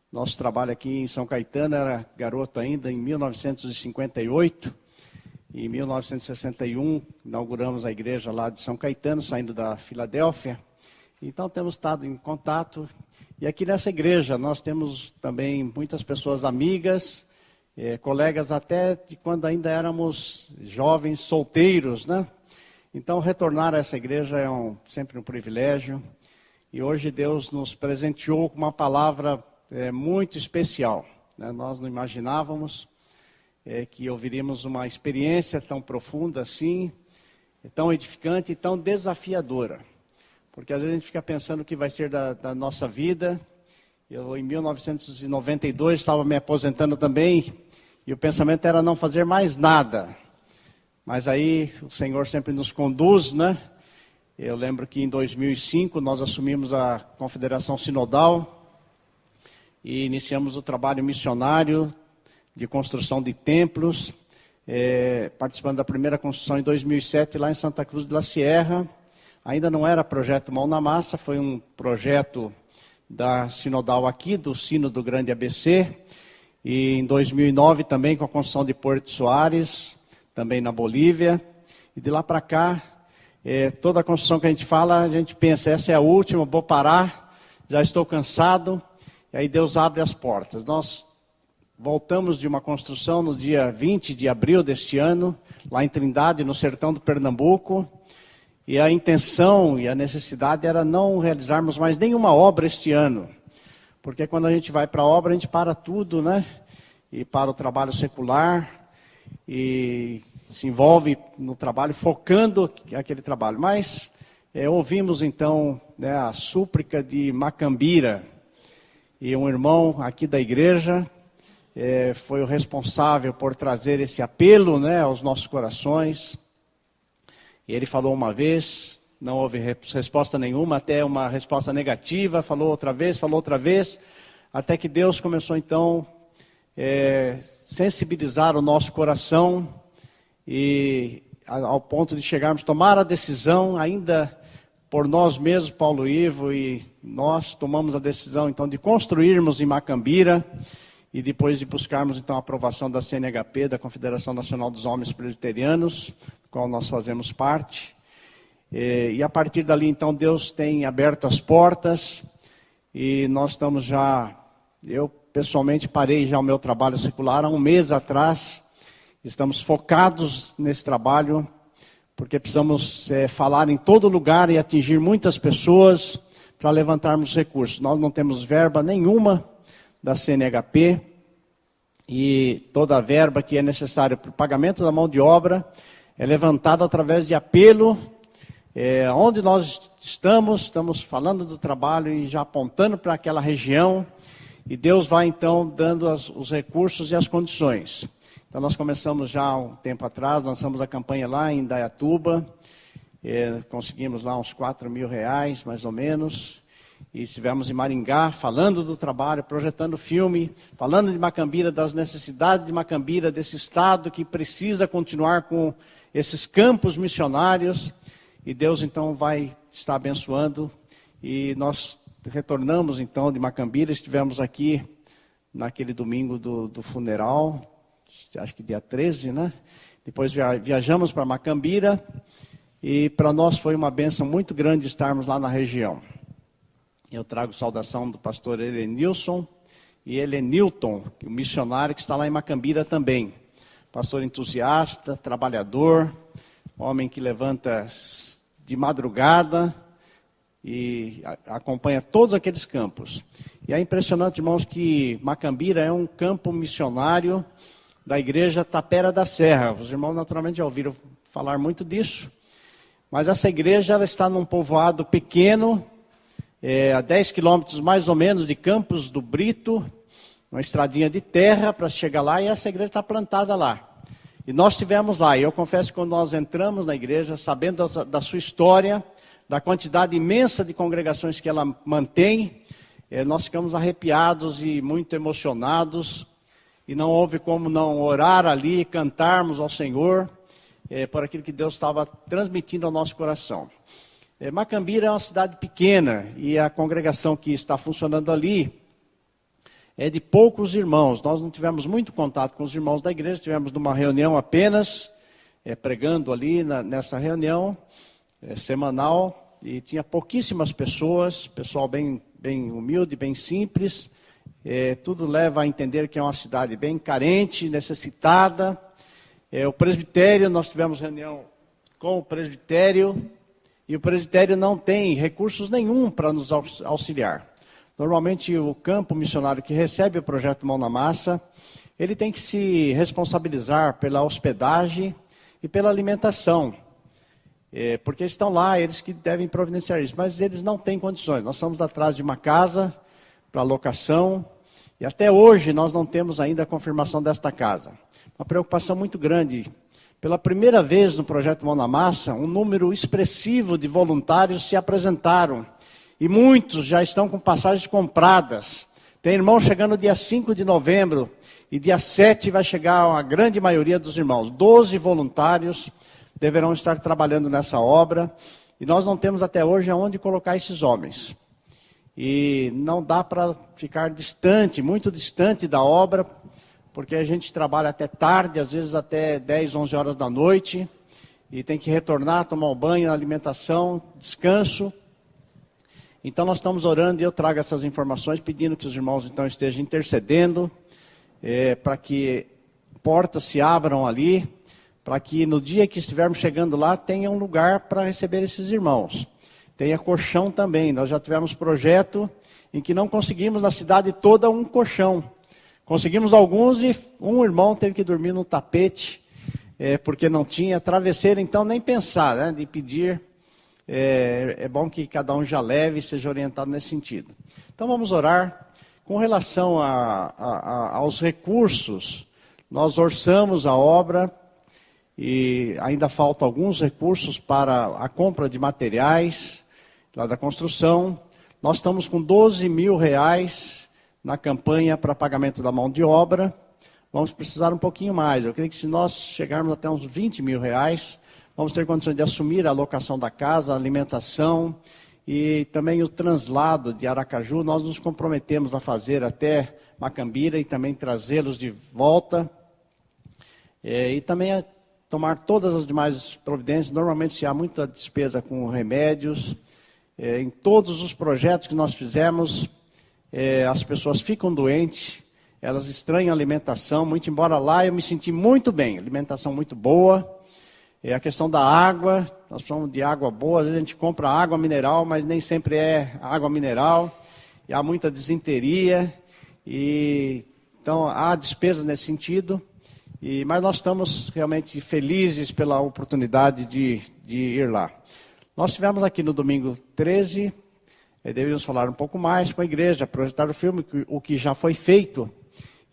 nosso trabalho aqui em São Caetano, era garoto ainda, em 1958. E em 1961, inauguramos a igreja lá de São Caetano, saindo da Filadélfia. Então, temos estado em contato. E aqui nessa igreja, nós temos também muitas pessoas amigas, colegas até de quando ainda éramos jovens, solteiros, né? Então, retornar a essa igreja é sempre um privilégio. E hoje Deus nos presenteou com uma palavra muito especial, né? Nós não imaginávamos que ouviríamos uma experiência tão profunda assim, tão edificante e tão desafiadora. Porque às vezes a gente fica pensando o que vai ser da nossa vida. Eu, em 1992, estava me aposentando também, e o pensamento era não fazer mais nada. Mas aí o Senhor sempre nos conduz, né? Eu lembro que em 2005 nós assumimos a Confederação Sinodal e iniciamos o trabalho missionário de construção de templos, participando da primeira construção em 2007 lá em Santa Cruz de la Sierra. Ainda não era projeto Mão na Massa, foi um projeto da Sinodal aqui, do Sino do Grande ABC. E em 2009 também com a construção de Porto Soares, também na Bolívia. E de lá para cá, toda a construção que a gente fala, a gente pensa, essa é a última, vou parar, já estou cansado. E aí Deus abre as portas. Nós voltamos de uma construção no dia 20 de abril deste ano, lá em Trindade, no sertão do Pernambuco. E a intenção e a necessidade era não realizarmos mais nenhuma obra este ano. Porque quando a gente vai para a obra, a gente para tudo, né? E para o trabalho secular. E se envolve no trabalho, focando aquele trabalho. Mas ouvimos então, né, a súplica de Macambira. E um irmão aqui da igreja foi o responsável por trazer esse apelo, né, aos nossos corações. E ele falou uma vez, não houve resposta nenhuma, até uma resposta negativa, falou outra vez, até que Deus começou então sensibilizar o nosso coração e ao ponto de chegarmos a tomar a decisão, ainda por nós mesmos, Paulo Ivo, e nós tomamos a decisão então de construirmos em Macambira e depois de buscarmos então a aprovação da CNHP, da Confederação Nacional dos Homens Presbiterianos, do qual nós fazemos parte. E a partir dali então Deus tem aberto as portas e nós estamos já, eu pessoalmente parei já o meu trabalho secular há um mês atrás, estamos focados nesse trabalho, porque precisamos falar em todo lugar e atingir muitas pessoas para levantarmos recursos. Nós não temos verba nenhuma da CNHP e toda a verba que é necessária para o pagamento da mão de obra é levantada através de apelo. Onde nós estamos falando do trabalho e já apontando para aquela região, e Deus vai então dando os recursos e as condições. Então nós começamos já há um tempo atrás, lançamos a campanha lá em Indaiatuba, conseguimos lá uns R$4.000 mais ou menos, e estivemos em Maringá falando do trabalho, projetando filme, falando de Macambira, das necessidades de Macambira, desse estado que precisa continuar com esses campos missionários. E Deus então vai estar abençoando. E nós retornamos então de Macambira, estivemos aqui naquele domingo do funeral, acho que dia 13, né? Depois viajamos para Macambira e para nós foi uma bênção muito grande estarmos lá na região. Eu trago saudação do pastor Helenilson e Helenilton, o missionário que está lá em Macambira também. Pastor entusiasta, trabalhador, homem que levanta de madrugada e acompanha todos aqueles campos. E é impressionante, irmãos, que Macambira é um campo missionário da igreja Tapera da Serra. Os irmãos naturalmente já ouviram falar muito disso. Mas essa igreja ela está num povoado pequeno, a 10 quilômetros mais ou menos de Campos do Brito, uma estradinha de terra para chegar lá, e essa igreja está plantada lá. E nós estivemos lá, e eu confesso que quando nós entramos na igreja, sabendo da sua história, da quantidade imensa de congregações que ela mantém, nós ficamos arrepiados e muito emocionados, e não houve como não orar ali, cantarmos ao Senhor, por aquilo que Deus estava transmitindo ao nosso coração. Macambira é uma cidade pequena, e a congregação que está funcionando ali é de poucos irmãos. Nós não tivemos muito contato com os irmãos da igreja, tivemos numa reunião apenas, pregando ali nessa reunião semanal, e tinha pouquíssimas pessoas, pessoal bem humilde, bem simples. Tudo leva a entender que é uma cidade bem carente, necessitada. O presbitério, nós tivemos reunião com o presbitério, e o presbitério não tem recursos nenhum para nos auxiliar. Normalmente o campo missionário que recebe o projeto Mão na Massa, ele tem que se responsabilizar pela hospedagem e pela alimentação. Porque estão lá, eles que devem providenciar isso, mas eles não têm condições. Nós estamos atrás de uma casa para locação, e até hoje nós não temos ainda a confirmação desta casa. Uma preocupação muito grande. Pela primeira vez no projeto Mão na Massa, um número expressivo de voluntários se apresentaram. E muitos já estão com passagens compradas. Tem irmão chegando dia 5 de novembro, e dia 7 vai chegar a grande maioria dos irmãos. 12 voluntários deverão estar trabalhando nessa obra, e nós não temos até hoje aonde colocar esses homens. E não dá para ficar distante, muito distante da obra, porque a gente trabalha até tarde, às vezes até 10, 11 horas da noite, e tem que retornar, tomar um banho, alimentação, descanso. Então nós estamos orando, e eu trago essas informações, pedindo que os irmãos então estejam intercedendo, para que portas se abram ali, para que no dia que estivermos chegando lá, tenha um lugar para receber esses irmãos. Tenha colchão também. Nós já tivemos projeto em que não conseguimos na cidade toda um colchão. Conseguimos alguns, e um irmão teve que dormir no tapete, porque não tinha travesseiro, então nem pensar, né, de pedir. É bom que cada um já leve e seja orientado nesse sentido. Então vamos orar. Com relação aos recursos, nós orçamos a obra, e ainda faltam alguns recursos para a compra de materiais lá da construção. Nós estamos com R$12.000 na campanha para pagamento da mão de obra. Vamos precisar um pouquinho mais. Eu creio que se nós chegarmos até uns R$20.000, vamos ter condições de assumir a locação da casa, a alimentação e também o translado de Aracaju. Nós nos comprometemos a fazer até Macambira e também trazê-los de volta. E também a tomar todas as demais providências. Normalmente se há muita despesa com remédios. Em todos os projetos que nós fizemos, as pessoas ficam doentes, elas estranham a alimentação, muito embora lá eu me senti muito bem, alimentação muito boa. A questão da água, nós precisamos de água boa, às vezes a gente compra água mineral, mas nem sempre é água mineral, e há muita disenteria, então há despesas nesse sentido, mas nós estamos realmente felizes pela oportunidade de ir lá. Nós estivemos aqui no domingo 13, deveríamos falar um pouco mais com a igreja, projetar o filme, o que já foi feito,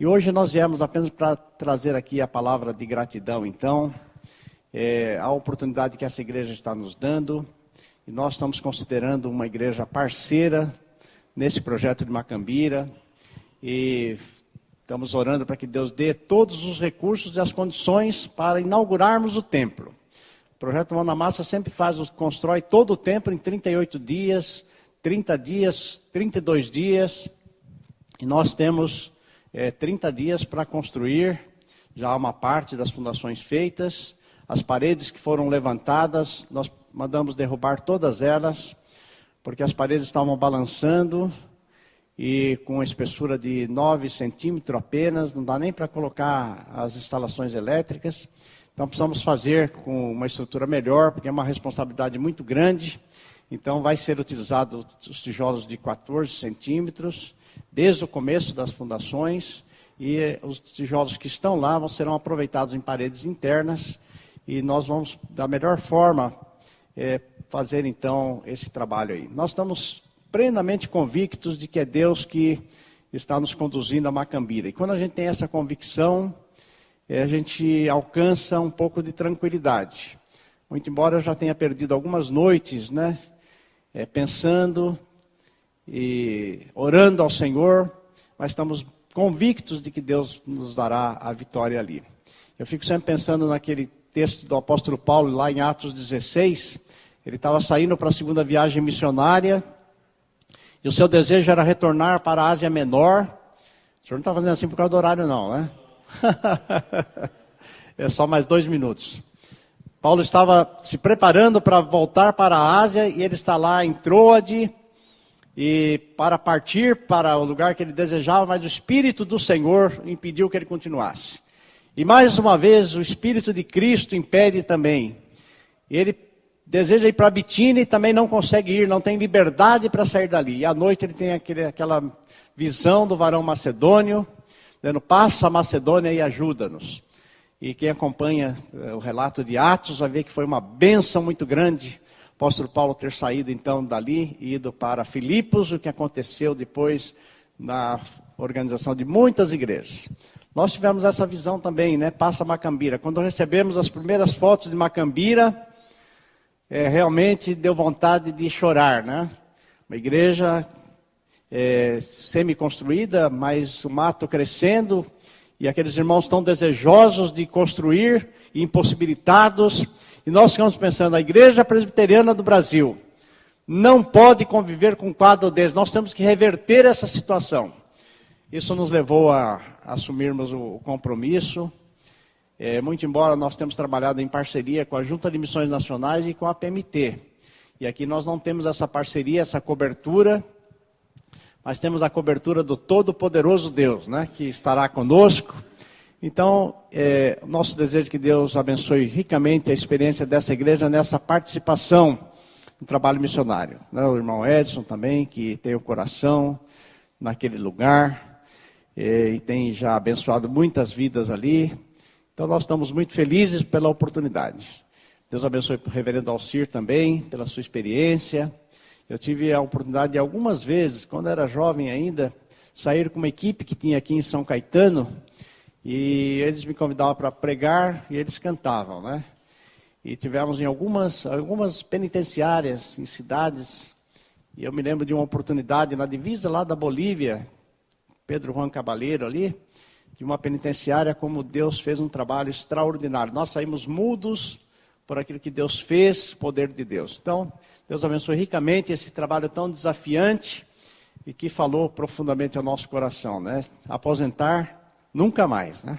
e hoje nós viemos apenas para trazer aqui a palavra de gratidão, então, a oportunidade que essa igreja está nos dando, e nós estamos considerando uma igreja parceira nesse projeto de Macambira, e estamos orando para que Deus dê todos os recursos e as condições para inaugurarmos o templo. O projeto Mão na Massa sempre constrói todo o templo em 38 dias, 30 dias, 32 dias, e nós temos 30 dias para construir, já há uma parte das fundações feitas. As paredes que foram levantadas, nós mandamos derrubar todas elas, porque as paredes estavam balançando, e com espessura de 9 centímetros apenas, não dá nem para colocar as instalações elétricas. Então precisamos fazer com uma estrutura melhor, porque é uma responsabilidade muito grande, Então vai ser utilizado os tijolos de 14 centímetros, desde o começo das fundações, e os tijolos que estão lá serão aproveitados em paredes internas, e nós vamos, da melhor forma, fazer então esse trabalho aí. Nós estamos plenamente convictos de que é Deus que está nos conduzindo a Macambira. E quando a gente tem essa convicção, a gente alcança um pouco de tranquilidade. Muito embora eu já tenha perdido algumas noites, né, pensando e orando ao Senhor, mas estamos convictos de que Deus nos dará a vitória ali. Eu fico sempre pensando naquele texto do apóstolo Paulo, lá em Atos 16, ele estava saindo para a segunda viagem missionária, e o seu desejo era retornar para a Ásia Menor. O senhor não está fazendo assim por causa do horário não, né? É só mais 2 minutos. Paulo estava se preparando para voltar para a Ásia, e ele está lá em Troade, e para partir para o lugar que ele desejava, mas o Espírito do Senhor impediu que ele continuasse. E mais uma vez, o Espírito de Cristo impede também. Ele deseja ir para Bitínia e também não consegue ir, não tem liberdade para sair dali. E à noite ele tem aquela visão do varão macedônio, dizendo, passa a Macedônia e ajuda-nos. E quem acompanha o relato de Atos vai ver que foi uma bênção muito grande o apóstolo Paulo ter saído então dali e ido para Filipos, o que aconteceu depois na organização de muitas igrejas. Nós tivemos essa visão também, né? Passa Macambira. Quando recebemos as primeiras fotos de Macambira, realmente deu vontade de chorar, né? Uma igreja semi-construída, mas o mato crescendo, e aqueles irmãos tão desejosos de construir, e impossibilitados, e nós ficamos pensando, a Igreja Presbiteriana do Brasil não pode conviver com um quadro desse, nós temos que reverter essa situação. Isso nos levou a assumirmos o compromisso, muito embora nós temos trabalhado em parceria com a Junta de Missões Nacionais e com a PMT. E aqui nós não temos essa parceria, essa cobertura, mas temos a cobertura do Todo-Poderoso Deus, né, que estará conosco. Então, nosso desejo é que Deus abençoe ricamente a experiência dessa igreja nessa participação no trabalho missionário. Né, o irmão Edson também, que tem o coração naquele lugar, e tem já abençoado muitas vidas ali. Então nós estamos muito felizes pela oportunidade. Deus abençoe o reverendo Alcir também, pela sua experiência. Eu tive a oportunidade de algumas vezes, quando era jovem ainda, sair com uma equipe que tinha aqui em São Caetano, e eles me convidavam para pregar e eles cantavam, né? E tivemos em algumas penitenciárias, em cidades, e eu me lembro de uma oportunidade na divisa lá da Bolívia, Pedro Juan Cabaleiro ali, de uma penitenciária, como Deus fez um trabalho extraordinário. Nós saímos mudos por aquilo que Deus fez, poder de Deus. Então, Deus abençoe ricamente esse trabalho tão desafiante e que falou profundamente ao nosso coração, né? Aposentar, nunca mais, né?